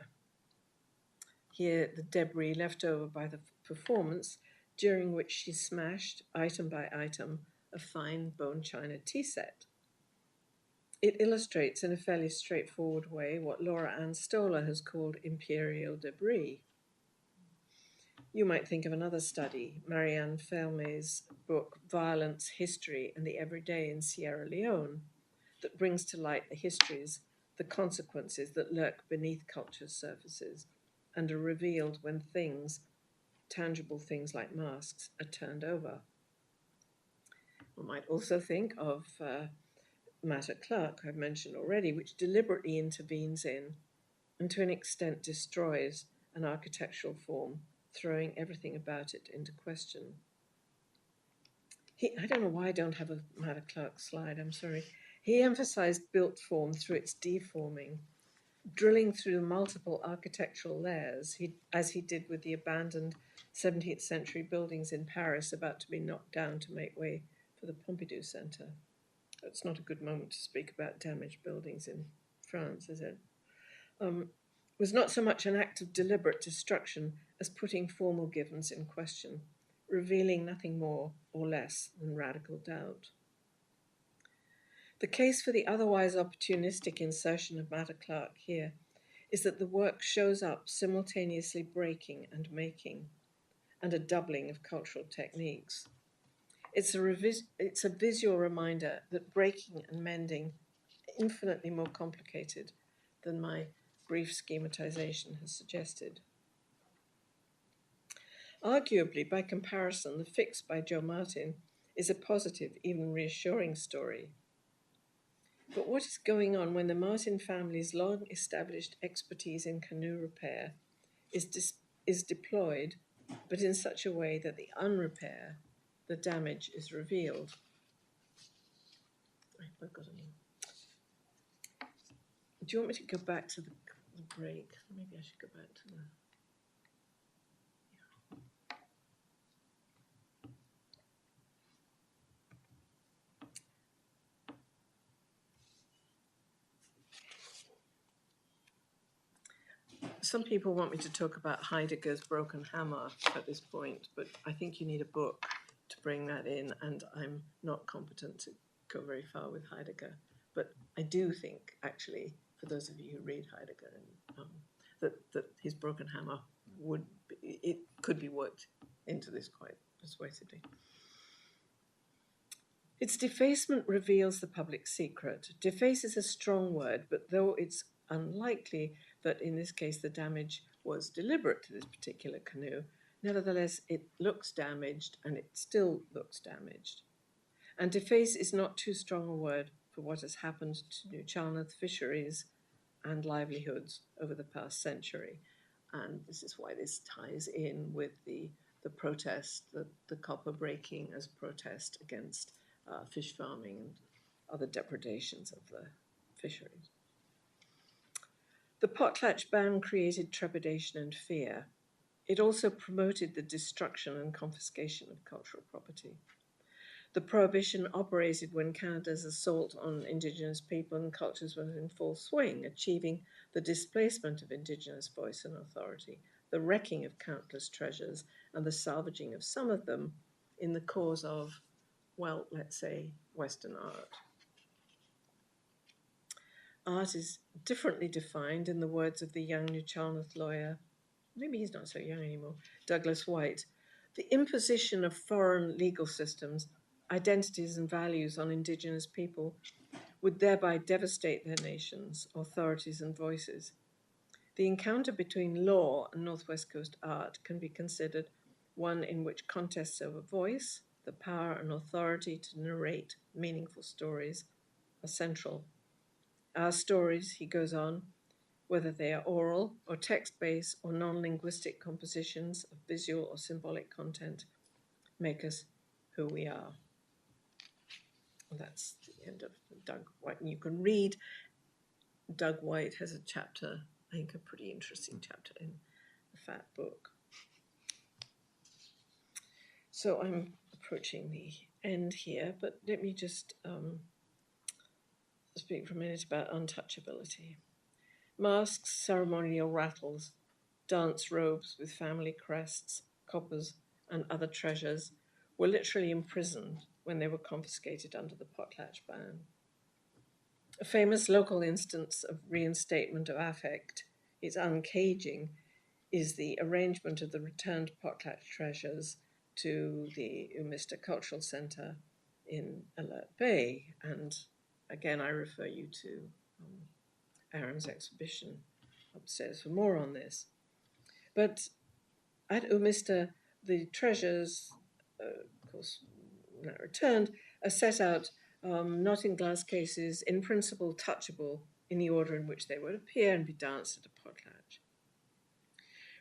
Here, the debris left over by the performance, during which she smashed, item by item, a fine bone china tea set. It illustrates in a fairly straightforward way what Laura Ann Stoller has called imperial debris. You might think of another study, Marianne Felmay's book, Violence, History, and the Everyday in Sierra Leone, that brings to light the histories, the consequences that lurk beneath culture's surfaces and are revealed when things, tangible things like masks, are turned over. One might also think of Matter Clark, I've mentioned already, which deliberately intervenes in and to an extent destroys an architectural form, throwing everything about it into question. I don't know why I don't have a Matter Clark slide, I'm sorry. He emphasized built form through its deforming, drilling through multiple architectural layers, as he did with the abandoned 17th century buildings in Paris about to be knocked down to make way for the Pompidou Center. It's not a good moment to speak about damaged buildings in France, is it? Was not so much an act of deliberate destruction as putting formal givens in question, revealing nothing more or less than radical doubt. The case for the otherwise opportunistic insertion of Matter Clark here is that the work shows up simultaneously breaking and making, and a doubling of cultural techniques. It's a visual reminder that breaking and mending are infinitely more complicated than my brief schematization has suggested. Arguably, by comparison, The Fix by Joe Martin is a positive, even reassuring story. But what is going on when the Martin family's long-established expertise in canoe repair is deployed, but in such a way that the unrepair, the damage, is revealed? Do you want me to go back to the break? Maybe I should go back to the... Some people want me to talk about Heidegger's Broken Hammer at this point, but I think you need a book to bring that in, and I'm not competent to go very far with Heidegger. But I do think, actually, for those of you who read Heidegger, that his Broken Hammer could be worked into this quite persuasively. Its defacement reveals the public secret. Deface is a strong word, but though it's unlikely that in this case the damage was deliberate to this particular canoe, nevertheless it looks damaged, and it still looks damaged. And deface is not too strong a word for what has happened to New Charnoth fisheries and livelihoods over the past century. And this is why this ties in with the protest, the copper breaking as protest against fish farming and other depredations of the fisheries. The potlatch ban created trepidation and fear. It also promoted the destruction and confiscation of cultural property. The prohibition operated when Canada's assault on Indigenous people and cultures was in full swing, achieving the displacement of Indigenous voice and authority, the wrecking of countless treasures, and the salvaging of some of them in the cause of, well, let's say, Western art. Art is differently defined in the words of the young New Charnoth lawyer, maybe he's not so young anymore, Douglas White. The imposition of foreign legal systems, identities and values on Indigenous people would thereby devastate their nations, authorities and voices. The encounter between law and Northwest Coast art can be considered one in which contests over voice, the power and authority to narrate meaningful stories, are central. Our stories, he goes on, whether they are oral or text-based or non-linguistic compositions of visual or symbolic content, make us who we are. that's the end of Doug White. And you can read, Doug White has a chapter, I think a pretty interesting chapter in the Fat Book. So I'm approaching the end here, but let me just speak for a minute about untouchability. Masks, ceremonial rattles, dance robes with family crests, coppers, and other treasures were literally imprisoned when they were confiscated under the potlatch ban. A famous local instance of reinstatement of affect, its uncaging, is the arrangement of the returned potlatch treasures to the Umista Cultural Centre in Alert Bay. And again, I refer you to Aaron's exhibition upstairs for more on this. But at Umista, the treasures, of course, now returned, are set out not in glass cases, in principle touchable in the order in which they would appear and be danced at a potlatch.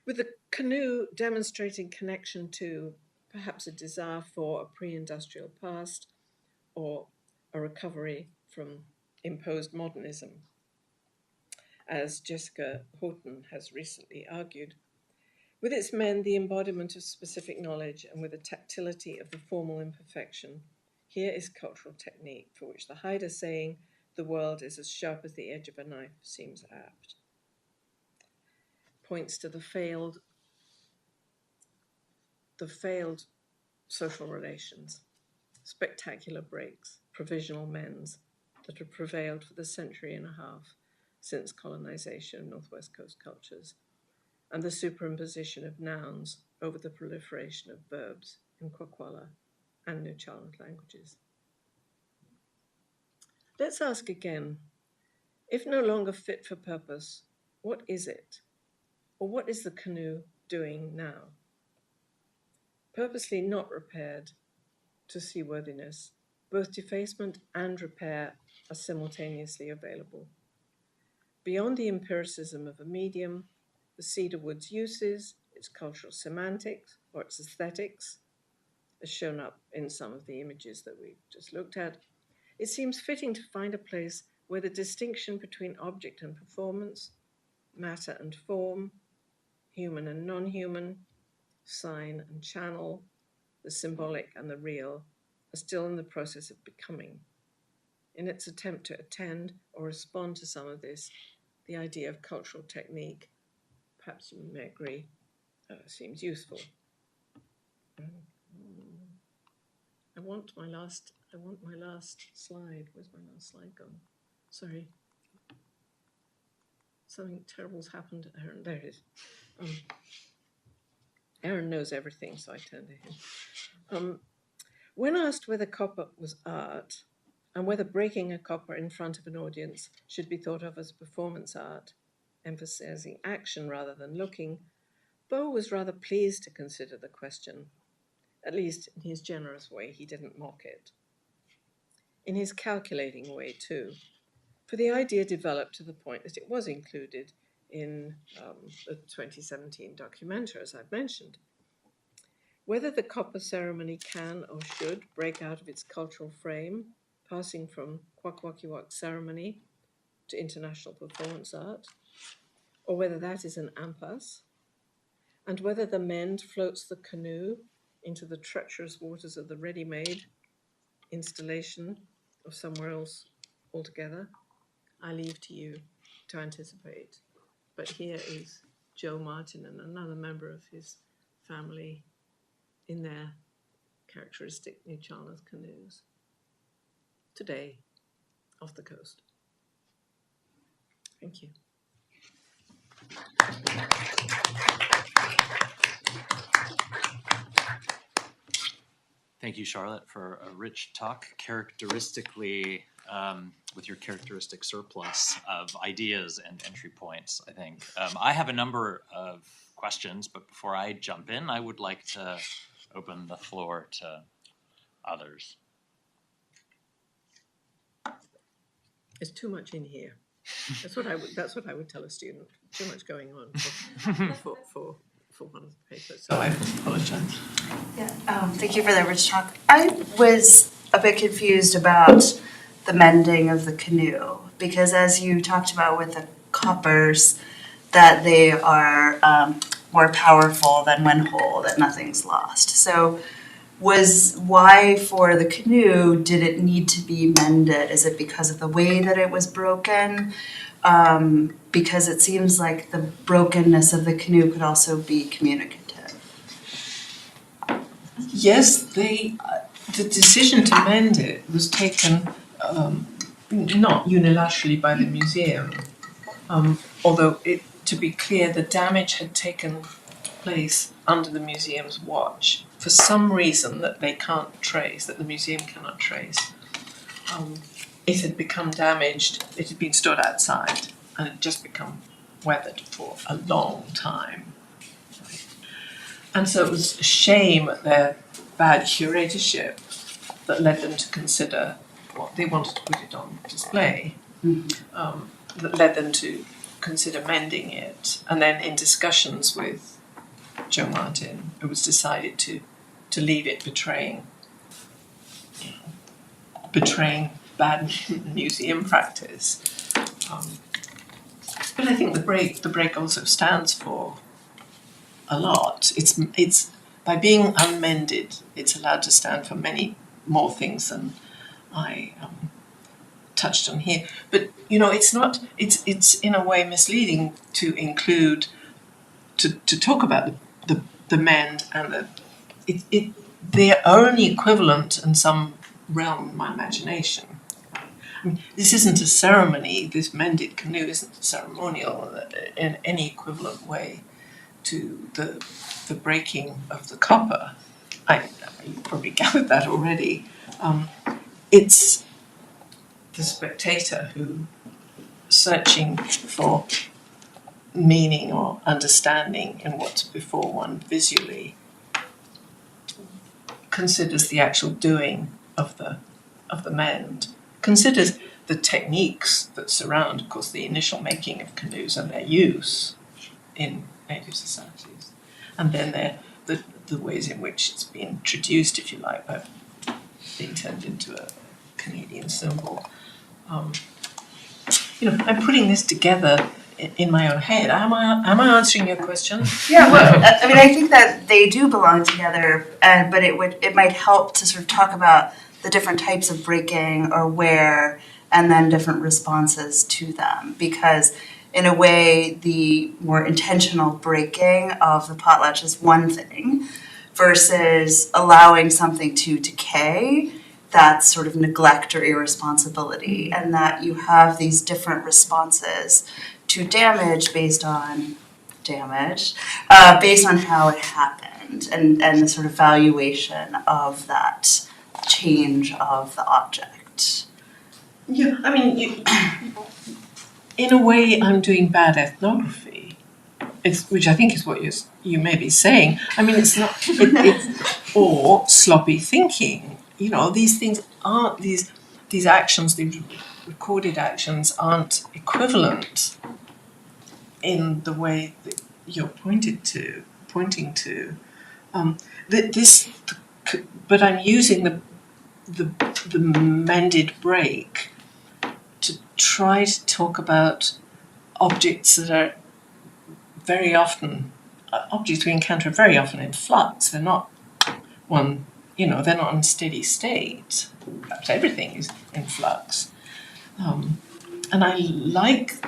With the canoe demonstrating connection to perhaps a desire for a pre-industrial past or a recovery from imposed modernism. As Jessica Horton has recently argued, with its men, the embodiment of specific knowledge, and with the tactility of the formal imperfection, here is cultural technique for which the Haida saying, "The world is as sharp as the edge of a knife," seems apt. Points to the failed social relations, spectacular breaks, provisional mends that have prevailed for the century and a half since colonization of Northwest Coast cultures, and the superimposition of nouns over the proliferation of verbs in Kwakwala and Nuu-Chah-Nulth languages. Let's ask again, if no longer fit for purpose, what is it? Or what is the canoe doing now? Purposely not repaired to seaworthiness, both defacement and repair are simultaneously available. Beyond the empiricism of a medium, the cedar wood's uses, its cultural semantics, or its aesthetics, as shown up in some of the images that we've just looked at, it seems fitting to find a place where the distinction between object and performance, matter and form, human and non-human, sign and channel, the symbolic and the real, are still in the process of becoming. In its attempt to attend or respond to some of this, the idea of cultural technique, perhaps you may agree, seems useful. I want my last slide. Where's my last slide gone? Sorry. Something terrible's happened to Aaron. There it is. Aaron knows everything, so I turn to him. When asked whether copper was art, and whether breaking a copper in front of an audience should be thought of as performance art, emphasizing action rather than looking, Bois was rather pleased to consider the question. At least in his generous way, he didn't mock it. In his calculating way, too, for the idea developed to the point that it was included in the 2017 documentary, as I've mentioned. Whether the copper ceremony can or should break out of its cultural frame, passing from Kwakwakiwak ceremony to international performance art, or whether that is an impasse, and whether the mend floats the canoe into the treacherous waters of the ready-made installation or somewhere else altogether, I leave to you to anticipate. But here is Joe Martin and another member of his family in their characteristic Nuu-Chah-Nulth canoes, today off the coast. Thank you. Thank you, Charlotte, for a rich talk, characteristically with your characteristic surplus of ideas and entry points, I think. I have a number of questions, but before I jump in, I would like to open the floor to others. There's too much in here. That's what I would tell a student. Too much going on for one of the papers. So I apologize. Yeah, thank you for that rich talk. I was a bit confused about the mending of the canoe, because as you talked about with the coppers, that they are more powerful than when whole, that nothing's lost. So why for the canoe did it need to be mended? Is it because of the way that it was broken? Because it seems like the brokenness of the canoe could also be communicative. Yes, the decision to mend it was taken not unilaterally by the museum, although to be clear, the damage had taken place under the museum's watch for some reason that they can't trace, that the museum cannot trace. It had become damaged, it had been stored outside, and it had just become weathered for a long time. And so it was a shame at their bad curatorship that led them to consider what they wanted to put it on display, that led them to consider mending it. And then in discussions with Joe Martin, it was decided to leave it betraying bad museum practice. But I think the break also stands for a lot. It's by being unmended, it's allowed to stand for many more things than I touched on here. But it's in a way misleading to include to talk about the mend and their own equivalent in some realm of my imagination. I mean, this isn't a ceremony. This mended canoe isn't ceremonial in any equivalent way to the breaking of the copper. You probably gathered that already. It's the spectator who, searching for meaning or understanding in what's before one visually, considers the actual doing of the mend, considers the techniques that surround, of course, the initial making of canoes and their use in native societies, and then the ways in which it's been introduced, if you like, by being turned into a Canadian symbol. I'm putting this together in my own head. Am I answering your question? Yeah, well, I mean, I think that they do belong together, but it might help to sort of talk about the different types of breaking or where, and then different responses to them, because in a way, the more intentional breaking of the potlatch is one thing, versus allowing something to decay. That's sort of neglect or irresponsibility, and that you have these different responses to damage based on how it happened, and the sort of valuation of that change of the object. Yeah, I mean, in a way, I'm doing bad ethnography, which I think is what you may be saying. I mean, it's not, it's or sloppy thinking. These things aren't these actions, these recorded actions aren't equivalent in the way that you're pointing to. But I'm using the mended break to try to talk about objects that are very often objects we encounter very often in flux. They're not they're not in steady state. Perhaps everything is in flux, and I like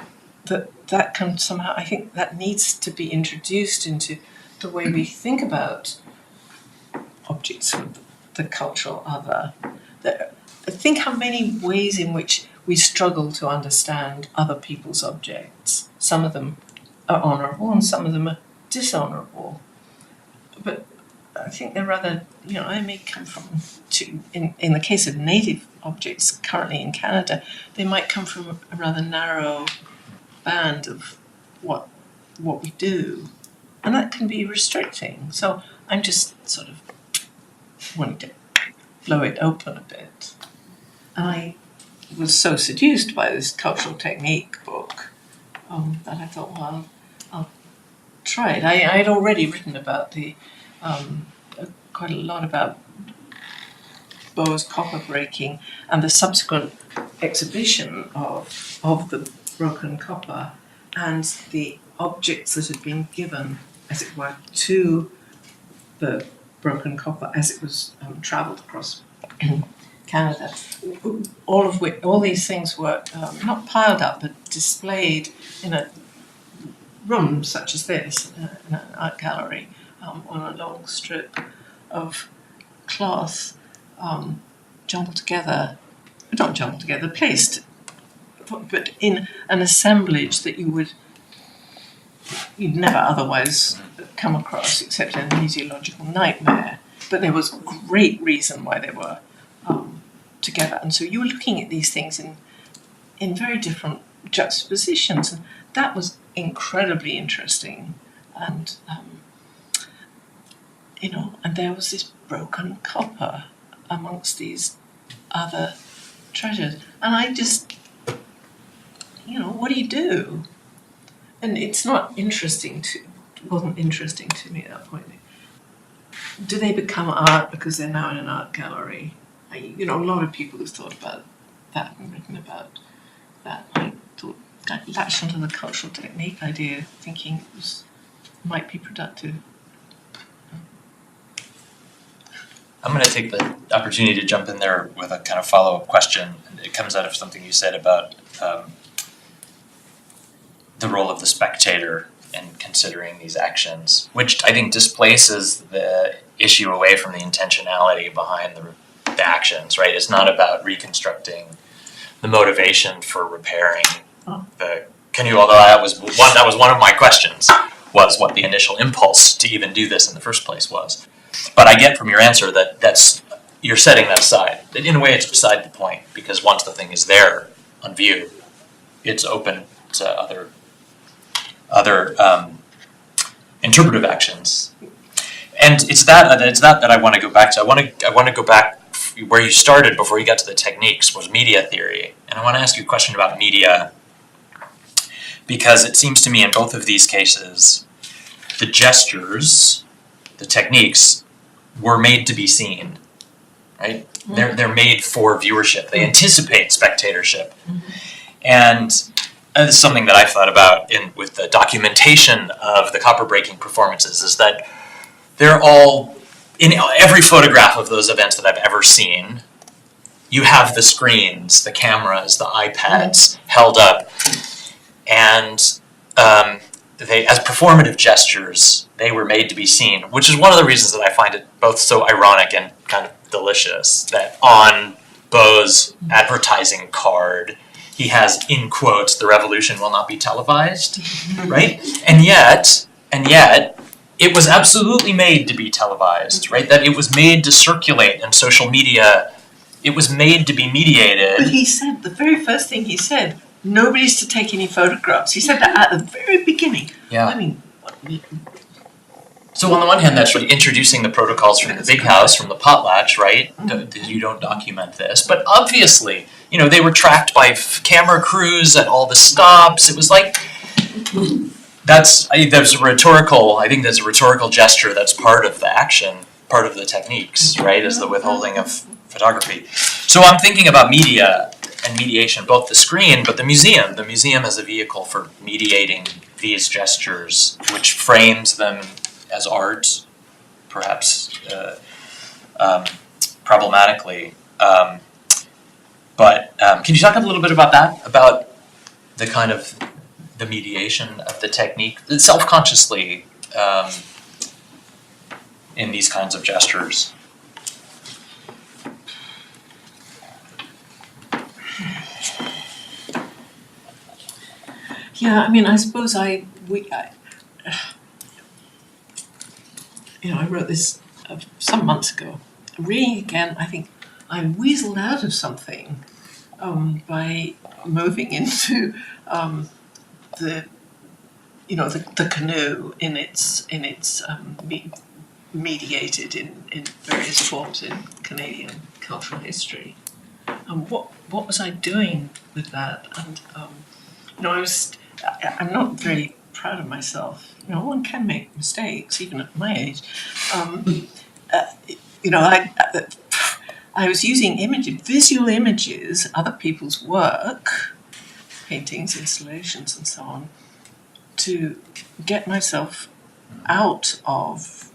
that can somehow. I think that needs to be introduced into the way we think about objects from the cultural other. Think how many ways in which we struggle to understand other people's objects. Some of them are honourable and some of them are dishonourable. But I think they're rather, I may come from, in the case of native objects currently in Canada, they might come from a rather narrow band of what we do. And that can be restricting. So I'm just sort of wanting to blow it open a bit. I was so seduced by this cultural technique book that I thought, well, I'll try it. I had already written about quite a lot about Bois copper breaking and the subsequent exhibition of the broken copper and the objects that had been given, as it were, to the broken copper as it was travelled across Canada. All these things were not piled up but displayed in a room such as this, in an art gallery, on a long strip of cloth, placed, but in an assemblage that you'd never otherwise come across except in a museological nightmare. But there was great reason why they were together, and so you were looking at these things in very different juxtapositions, and that was incredibly interesting. And and there was this broken copper amongst these other treasures, and I just, what do you do? And it's not wasn't interesting to me at that point. Do they become art because they're now in an art gallery? A lot of people who've thought about that and written about that, I thought, I latched onto the cultural technique idea, thinking it might be productive. I'm going to take the opportunity to jump in there with a kind of follow-up question. It comes out of something you said about the role of the spectator in considering these actions, which I think displaces the issue away from the intentionality behind the actions, right? It's not about reconstructing the motivation for repairing the canoe, although that was one of my questions, was what the initial impulse to even do this in the first place was. But I get from your answer that you're setting that aside. That in a way it's beside the point, because once the thing is there on view, it's open to other interpretive actions. And it's that I want to go back to. I want to go back where you started before you got to the techniques, was media theory. And I want to ask you a question about media, because it seems to me in both of these cases, the gestures, the techniques, were made to be seen, right? Mm-hmm. They're made for viewership. They anticipate spectatorship. Mm-hmm. And this is something that I've thought about with the documentation of the copper breaking performances, is that they're all, in every photograph of those events that I've ever seen, you have the screens, the cameras, the iPads held up, and they, as performative gestures, they were made to be seen, which is one of the reasons that I find it both so ironic and kind of delicious that on Beau's advertising card, he has, in quotes, "the revolution will not be televised," right? And yet, it was absolutely made to be televised, right? That it was made to circulate in social media. It was made to be mediated. But he said, the very first thing he said, nobody's to take any photographs. He said that at the very beginning. Yeah. I mean, so on the one hand, that's really introducing the protocols from the big house, from the potlatch, right? You don't document this. But obviously, they were tracked by camera crews at all the stops. It was like, I think there's a rhetorical gesture that's part of the action, part of the techniques, right? Is the withholding of photography. So I'm thinking about media and mediation, both the screen, but the museum. The museum as a vehicle for mediating these gestures, which frames them as art, perhaps problematically. But can you talk a little bit about that? About the kind of the mediation of the technique, self-consciously, in these kinds of gestures? Yeah, I mean, I suppose I wrote this some months ago. Reading again, I think I weaseled out of something by moving into the canoe in its mediated in various forms in Canadian cultural history. What was I doing with that? And I'm not very proud of myself. One can make mistakes even at my age. I was using visual images, other people's work, paintings, installations, and so on, to get myself out of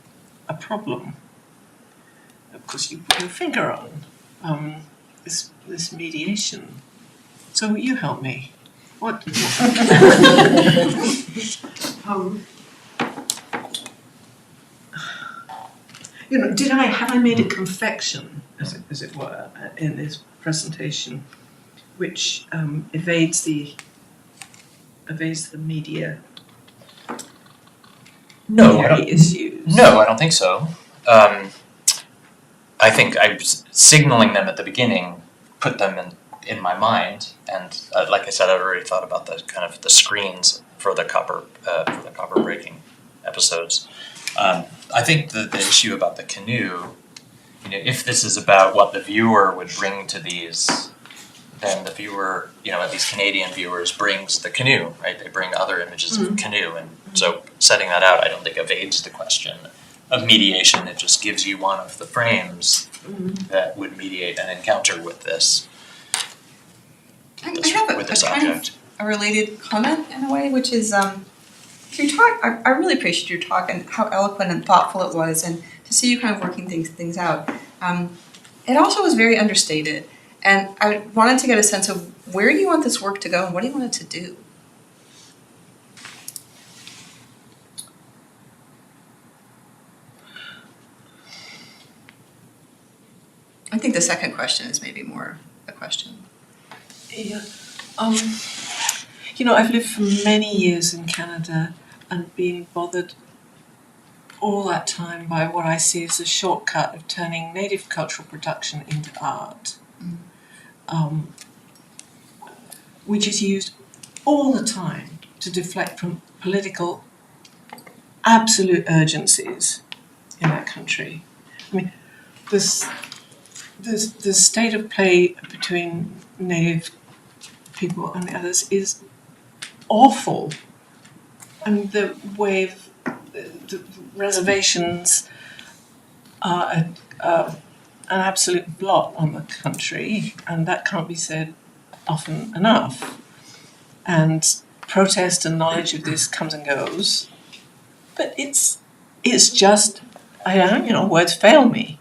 a problem. Of course, you put your finger on this mediation. So you help me. What? Have I made a confection, as it were, in this presentation, which evades the media issues? No, I don't think so. I think I was signaling them at the beginning, put them in my mind, and like I said, I'd already thought about the kind of the screens for the copper breaking episodes. I think the issue about the canoe, if this is about what the viewer would bring to these, then the viewer, at least Canadian viewers, brings the canoe, right? They bring other images of the canoe, and so setting that out, I don't think evades the question of mediation. It just gives you one of the frames that would mediate an encounter with this. I have a kind of a related comment in a way, which is I really appreciate your talk and how eloquent and thoughtful it was, and to see you kind of working things out. It also was very understated, and I wanted to get a sense of where do you want this work to go and what do you want it to do? I think the second question is maybe more a question. Yeah. I've lived for many years in Canada and been bothered all that time by what I see as a shortcut of turning native cultural production into art, which is used all the time to deflect from political absolute urgencies in that country. I mean, the state of play between native people and the others is awful. I mean, the way the reservations are an absolute blot on the country, and that can't be said often enough. And protest and knowledge of this comes and goes, but it's just, words fail me.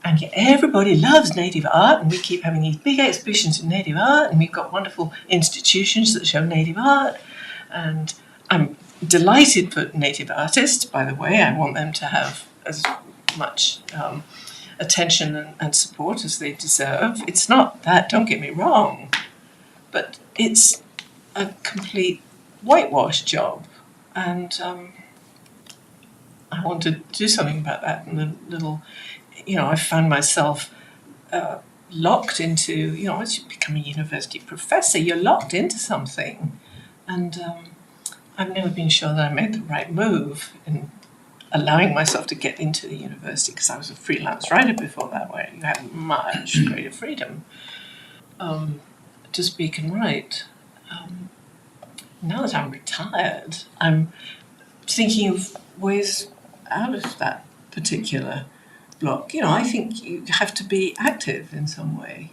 And yet everybody loves native art, and we keep having these big exhibitions in native art, and we've got wonderful institutions that show native art. And I'm delighted for native artists, by the way. I want them to have as much attention and support as they deserve. It's not that, don't get me wrong, but it's a complete whitewash job. And I want to do something about that. And the little, I found myself locked into, as you become a university professor, you're locked into something. And I've never been sure that I made the right move in allowing myself to get into the university, because I was a freelance writer before that, where you had much greater freedom to speak and write. Now that I'm retired, I'm thinking of ways out of that particular block. I think you have to be active in some way.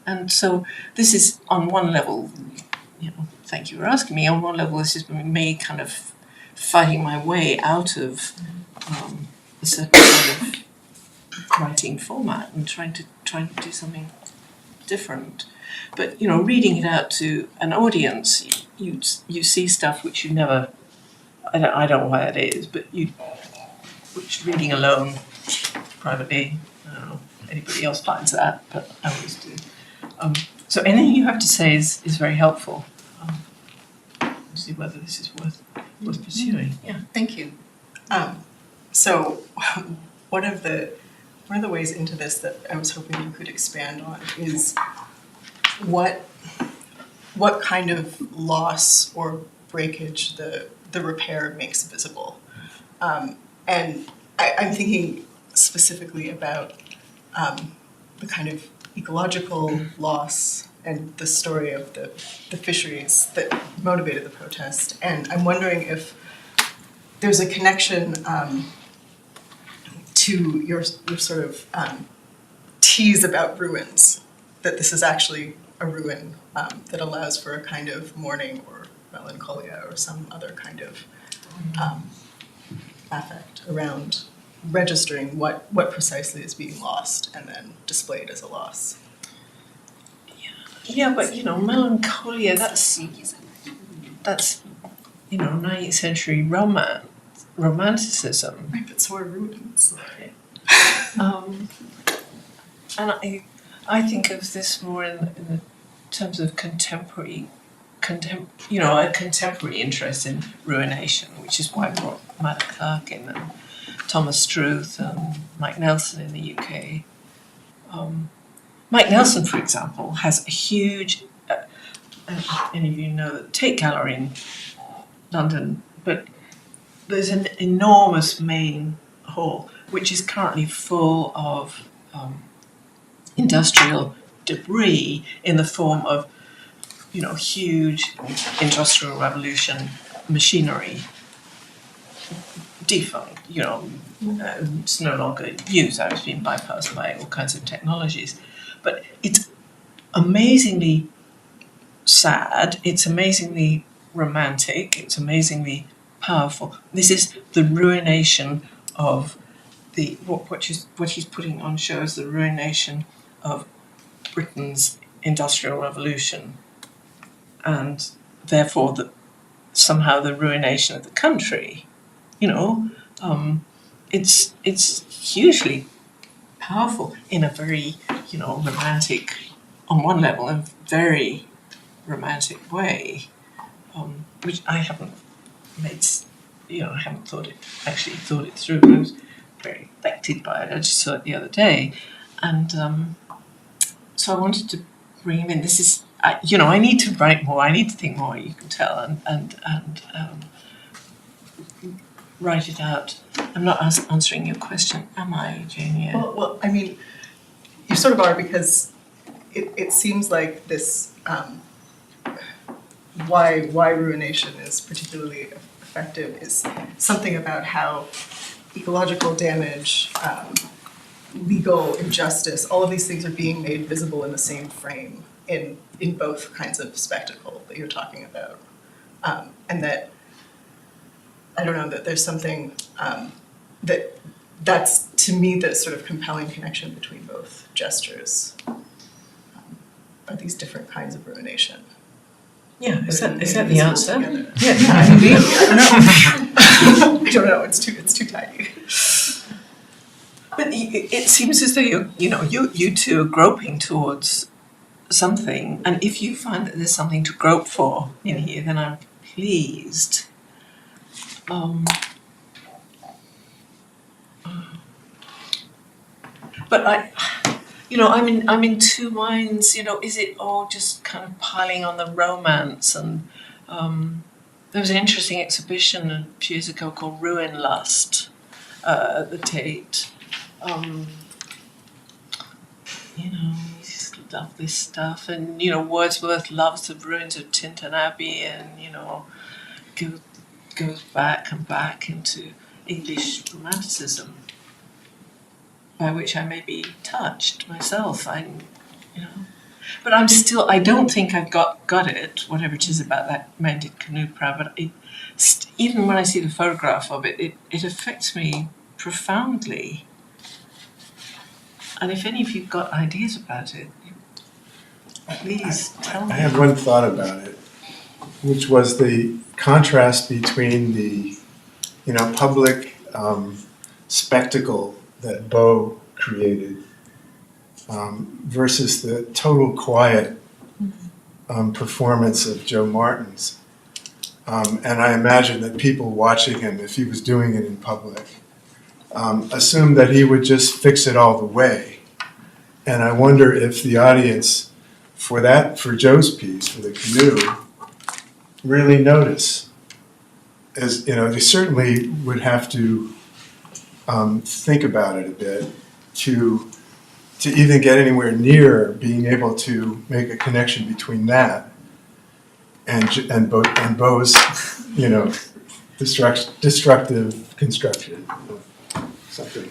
And so this is, on one level, thank you for asking me, on one level this is me kind of fighting my way out of a certain kind of writing format and trying to do something different. But, reading it out to an audience, you see stuff which you never, I don't know why that is, but which reading alone, privately, I don't know, anybody else finds that, but I always do. So anything you have to say is very helpful. To see whether this is worth pursuing. Yeah. Thank you. So one of the ways into this that I was hoping you could expand on is what kind of loss or breakage the repair makes visible. And I'm thinking specifically about the kind of ecological loss and the story of the fisheries that motivated the protest. And I'm wondering if there's a connection to your sort of tease about ruins, that this is actually a ruin that allows for a kind of mourning or melancholia or some other kind of affect around registering what precisely is being lost and then displayed as a loss. Yeah, but melancholia, that's 19th century romanticism. Right, but so are ruins. And I think of this more in the terms of a contemporary interest in ruination, which is why I brought Matt Clark in and Thomas Struth and Mike Nelson in the UK. Mike Nelson, for example, has a huge, any of you know the Tate Gallery in London, but there's an enormous main hall which is currently full of industrial debris in the form of, huge industrial revolution machinery, defunct, it's no longer used, it's been bypassed by all kinds of technologies. But it's amazingly sad, it's amazingly romantic, it's amazingly powerful. This is the ruination of what he's putting on show is the ruination of Britain's industrial revolution, and therefore somehow the ruination of the country. It's hugely powerful in a very romantic, on one level, a very romantic way, which I haven't made. I haven't thought it through. But I was very affected by it. I just saw it the other day, and so I wanted to bring him in. This is, I need to write more. I need to think more. You can tell, and write it out. I'm not answering your question, am I, Jane? Well, I mean, you sort of are, because it seems like this. Why ruination is particularly effective is something about how ecological damage, legal injustice, all of these things are being made visible in the same frame in both kinds of spectacle that you're talking about, and that I don't know, that there's something that's to me the sort of compelling connection between both gestures, are these different kinds of ruination. Yeah, is that the answer? Yeah, I don't know. It's too tiny. But it seems as though you two are groping towards something, and if you find that there's something to grope for in here, then I'm pleased. But I'm in two minds. Is it all just kind of piling on the romance? And there was an interesting exhibition a few years ago called Ruin Lust at the Tate. You just love this stuff, and Wordsworth loves the ruins of Tintern Abbey, and goes back and back into English romanticism, by which I may be touched myself. But I don't think I've got it, whatever it is about that mended canoe prow. But even when I see the photograph of it, it affects me profoundly. And if any of you've got ideas about it, please tell me. I had one thought about it, which was the contrast between the, public spectacle that Beau created versus the total quiet performance of Joe Martin's. And I imagine that people watching him, if he was doing it in public, assumed that he would just fix it all the way. And I wonder if the audience for Joe's piece, for the canoe, really notice. As they certainly would have to think about it a bit to even get anywhere near being able to make a connection between that and Beau's destructive construction of something.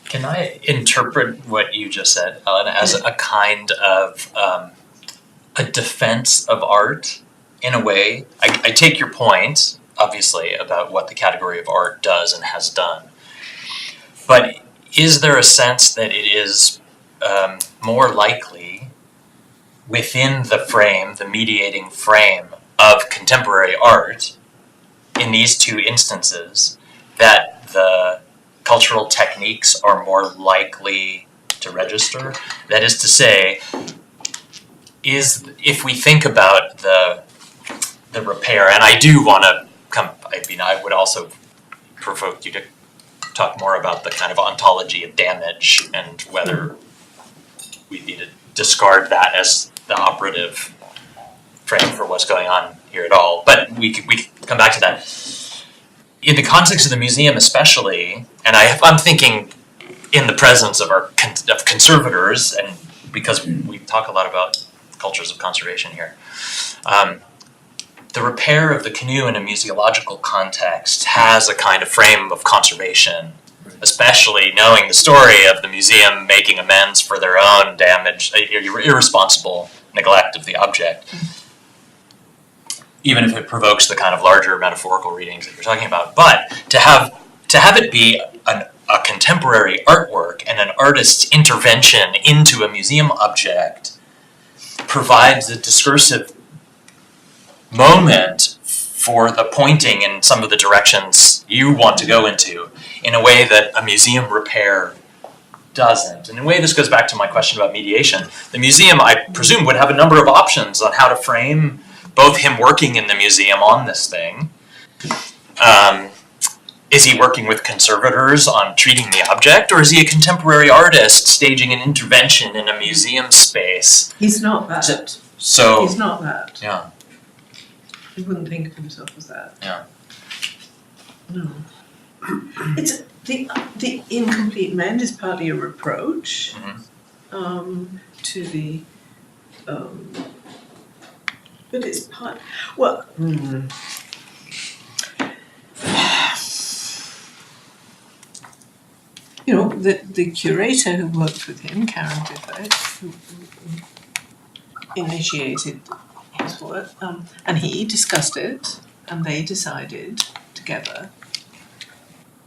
Can I interpret what you just said, Ellen, as a kind of a defense of art in a way? I take your point, obviously, about what the category of art does and has done. But is there a sense that it is more likely within the frame, the mediating frame of contemporary art, in these two instances, that the cultural techniques are more likely to register? That is to say, if we think about the repair, and I do want to I would also provoke you to talk more about the kind of ontology of damage and whether we need to discard that as the operative frame for what's going on here at all. But we could come back to that. In the context of the museum especially, and I'm thinking in the presence of of conservators, and because we talk a lot about cultures of conservation here, the repair of the canoe in a museological context has a kind of frame of conservation, especially knowing the story of the museum making amends for their own damage, irresponsible neglect of the object, even if it provokes the kind of larger metaphorical readings that you're talking about. But to have it be a contemporary artwork and an artist's intervention into a museum object provides a discursive moment for the pointing in some of the directions you want to go into in a way that a museum repair doesn't. In a way, this goes back to my question about mediation. The museum, I presume, would have a number of options on how to frame both him working in the museum on this thing. Is he working with conservators on treating the object, or is he a contemporary artist staging an intervention in a museum space? He's not that. So he's not that. Yeah. He wouldn't think of himself as that. Yeah. No. It's the incomplete mend is partly a reproach to the but it's part you know, the curator who worked with him, Karen Defacement, who initiated his work, and he discussed it, and they decided together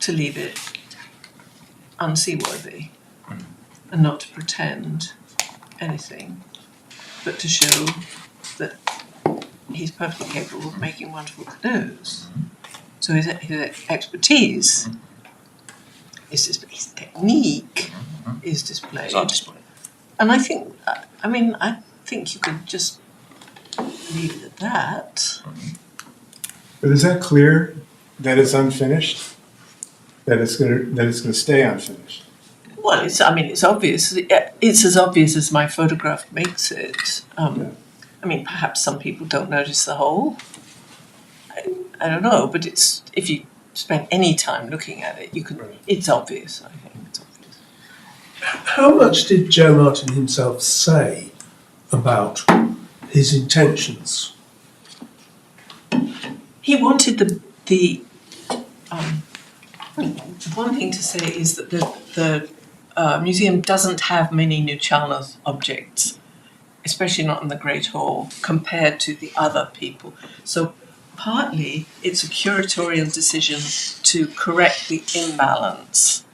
to leave it unseaworthy and not to pretend anything, but to show that he's perfectly capable of making wonderful canoes. So his expertise is displayed, his technique is displayed. It's on display. And I think you could just leave it at that. But is that clear that it's unfinished? That it's gonna stay unfinished? Well, it's obvious. It's as obvious as my photograph makes it. I mean, perhaps some people don't notice the hole. I don't know, but if you spend any time looking at it, you can. It's obvious. I think it's obvious. How much did Joe Martin himself say about his intentions? He wanted the one thing to say is that the museum doesn't have many Nuchalna objects, especially not in the Great Hall, compared to the other people. So partly it's a curatorial decision to correct the imbalance.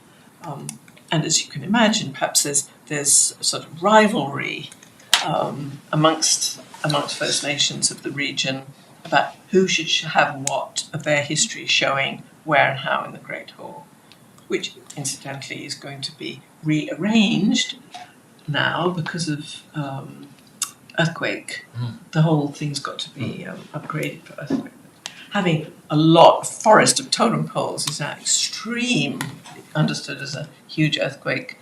And as you can imagine, perhaps there's a sort of rivalry amongst First Nations of the region about who should have what of their history showing where and how in the Great Hall, which incidentally is going to be rearranged now because of earthquake. The whole thing's got to be upgraded for earthquake. Having a forest of totem poles is now extreme, understood as a huge earthquake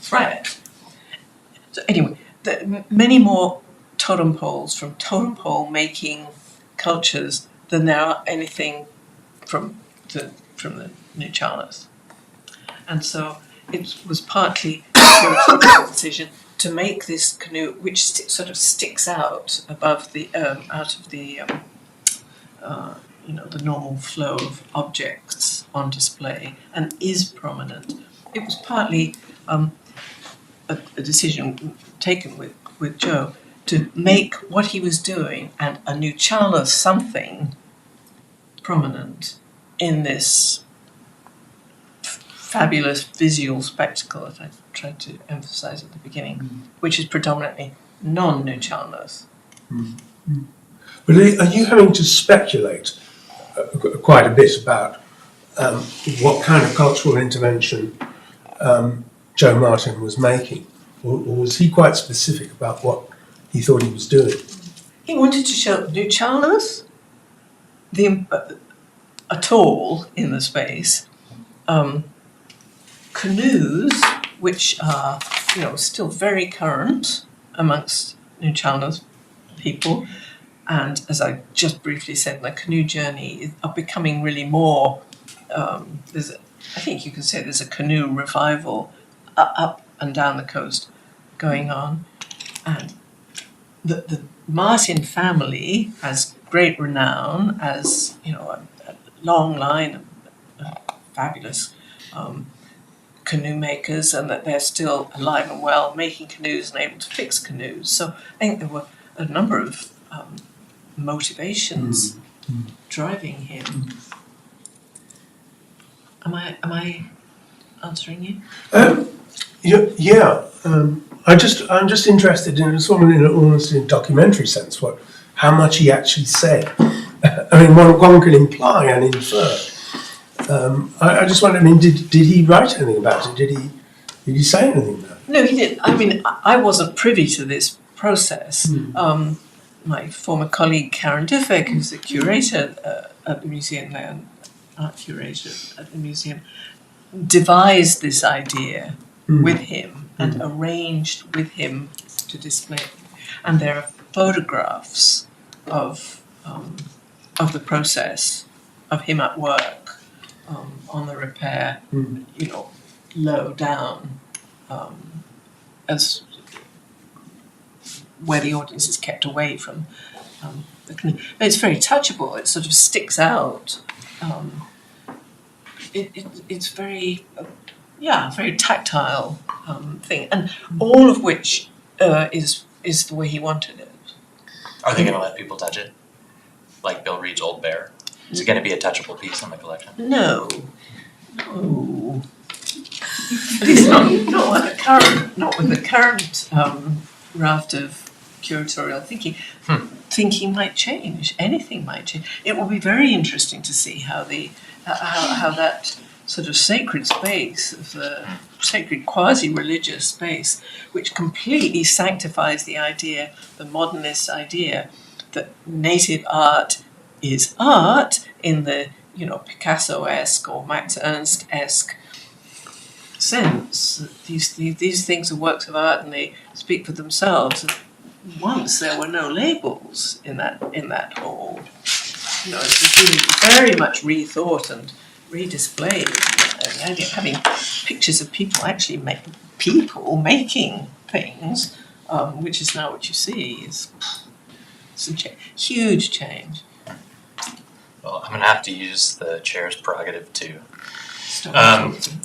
threat. So anyway, many more totem poles from totem pole making cultures than there are anything from the Nuchalnas. And so it was partly a curatorial decision to make this canoe, which sort of sticks out above the out of the the normal flow of objects on display and is prominent. It was partly a decision taken with Joe to make what he was doing and a new Charles something prominent in this fabulous visual spectacle that I tried to emphasize at the beginning, which is predominantly non-New Charles. But are you having to speculate quite a bit about what kind of cultural intervention Joe Martin was making? Or was he quite specific about what he thought he was doing? He wanted to show New Charles, at all in the space, canoes, which are still very current amongst New Charles people, and as I just briefly said, the Canoe Journey are becoming really more. I think you can say there's a canoe revival up and down the coast going on, and the Martin family has great renown as a long line of fabulous canoe makers, and that they're still alive and well, making canoes and able to fix canoes. So I think there were a number of motivations driving him. Am I answering you? Yeah. I'm just interested in almost in a documentary sense how much he actually said. I mean, one can imply and infer. I just wonder. I mean, did he write anything about it? Did he say anything about it? No, he didn't. I mean, I wasn't privy to this process. My former colleague Karen Diffig, who's the curator at the museum there, art curator at the museum, devised this idea with him and arranged with him to display it. And there are photographs of the process of him at work on the repair, low down, as where the audience is kept away from the canoe. It's very touchable. It sort of sticks out. It's very, very tactile thing, and all of which is the way he wanted it. Are they going to let people touch it? Like Bill Reed's Old Bear? Is it going to be a touchable piece in the collection? No. At least not with the current raft of curatorial thinking. Thinking might change. Anything might change. It will be very interesting to see how that sort of sacred space, of the sacred quasi-religious space, which completely sanctifies the idea, the modernist idea, that native art is art in the Picasso-esque or Max Ernst-esque sense. These things are works of art and they speak for themselves. Once there were no labels in that hall. It's been very much rethought and redisplayed. The idea of having pictures of people actually making things, which is now what you see, is a huge change. Well, I'm going to have to use the chair's prerogative to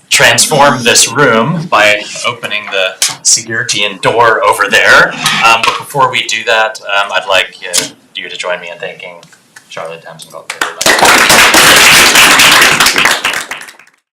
transform this room by opening the Sigurtian door over there. But before we do that, I'd like you to join me in thanking Charlotte Townsend-Gault for her life.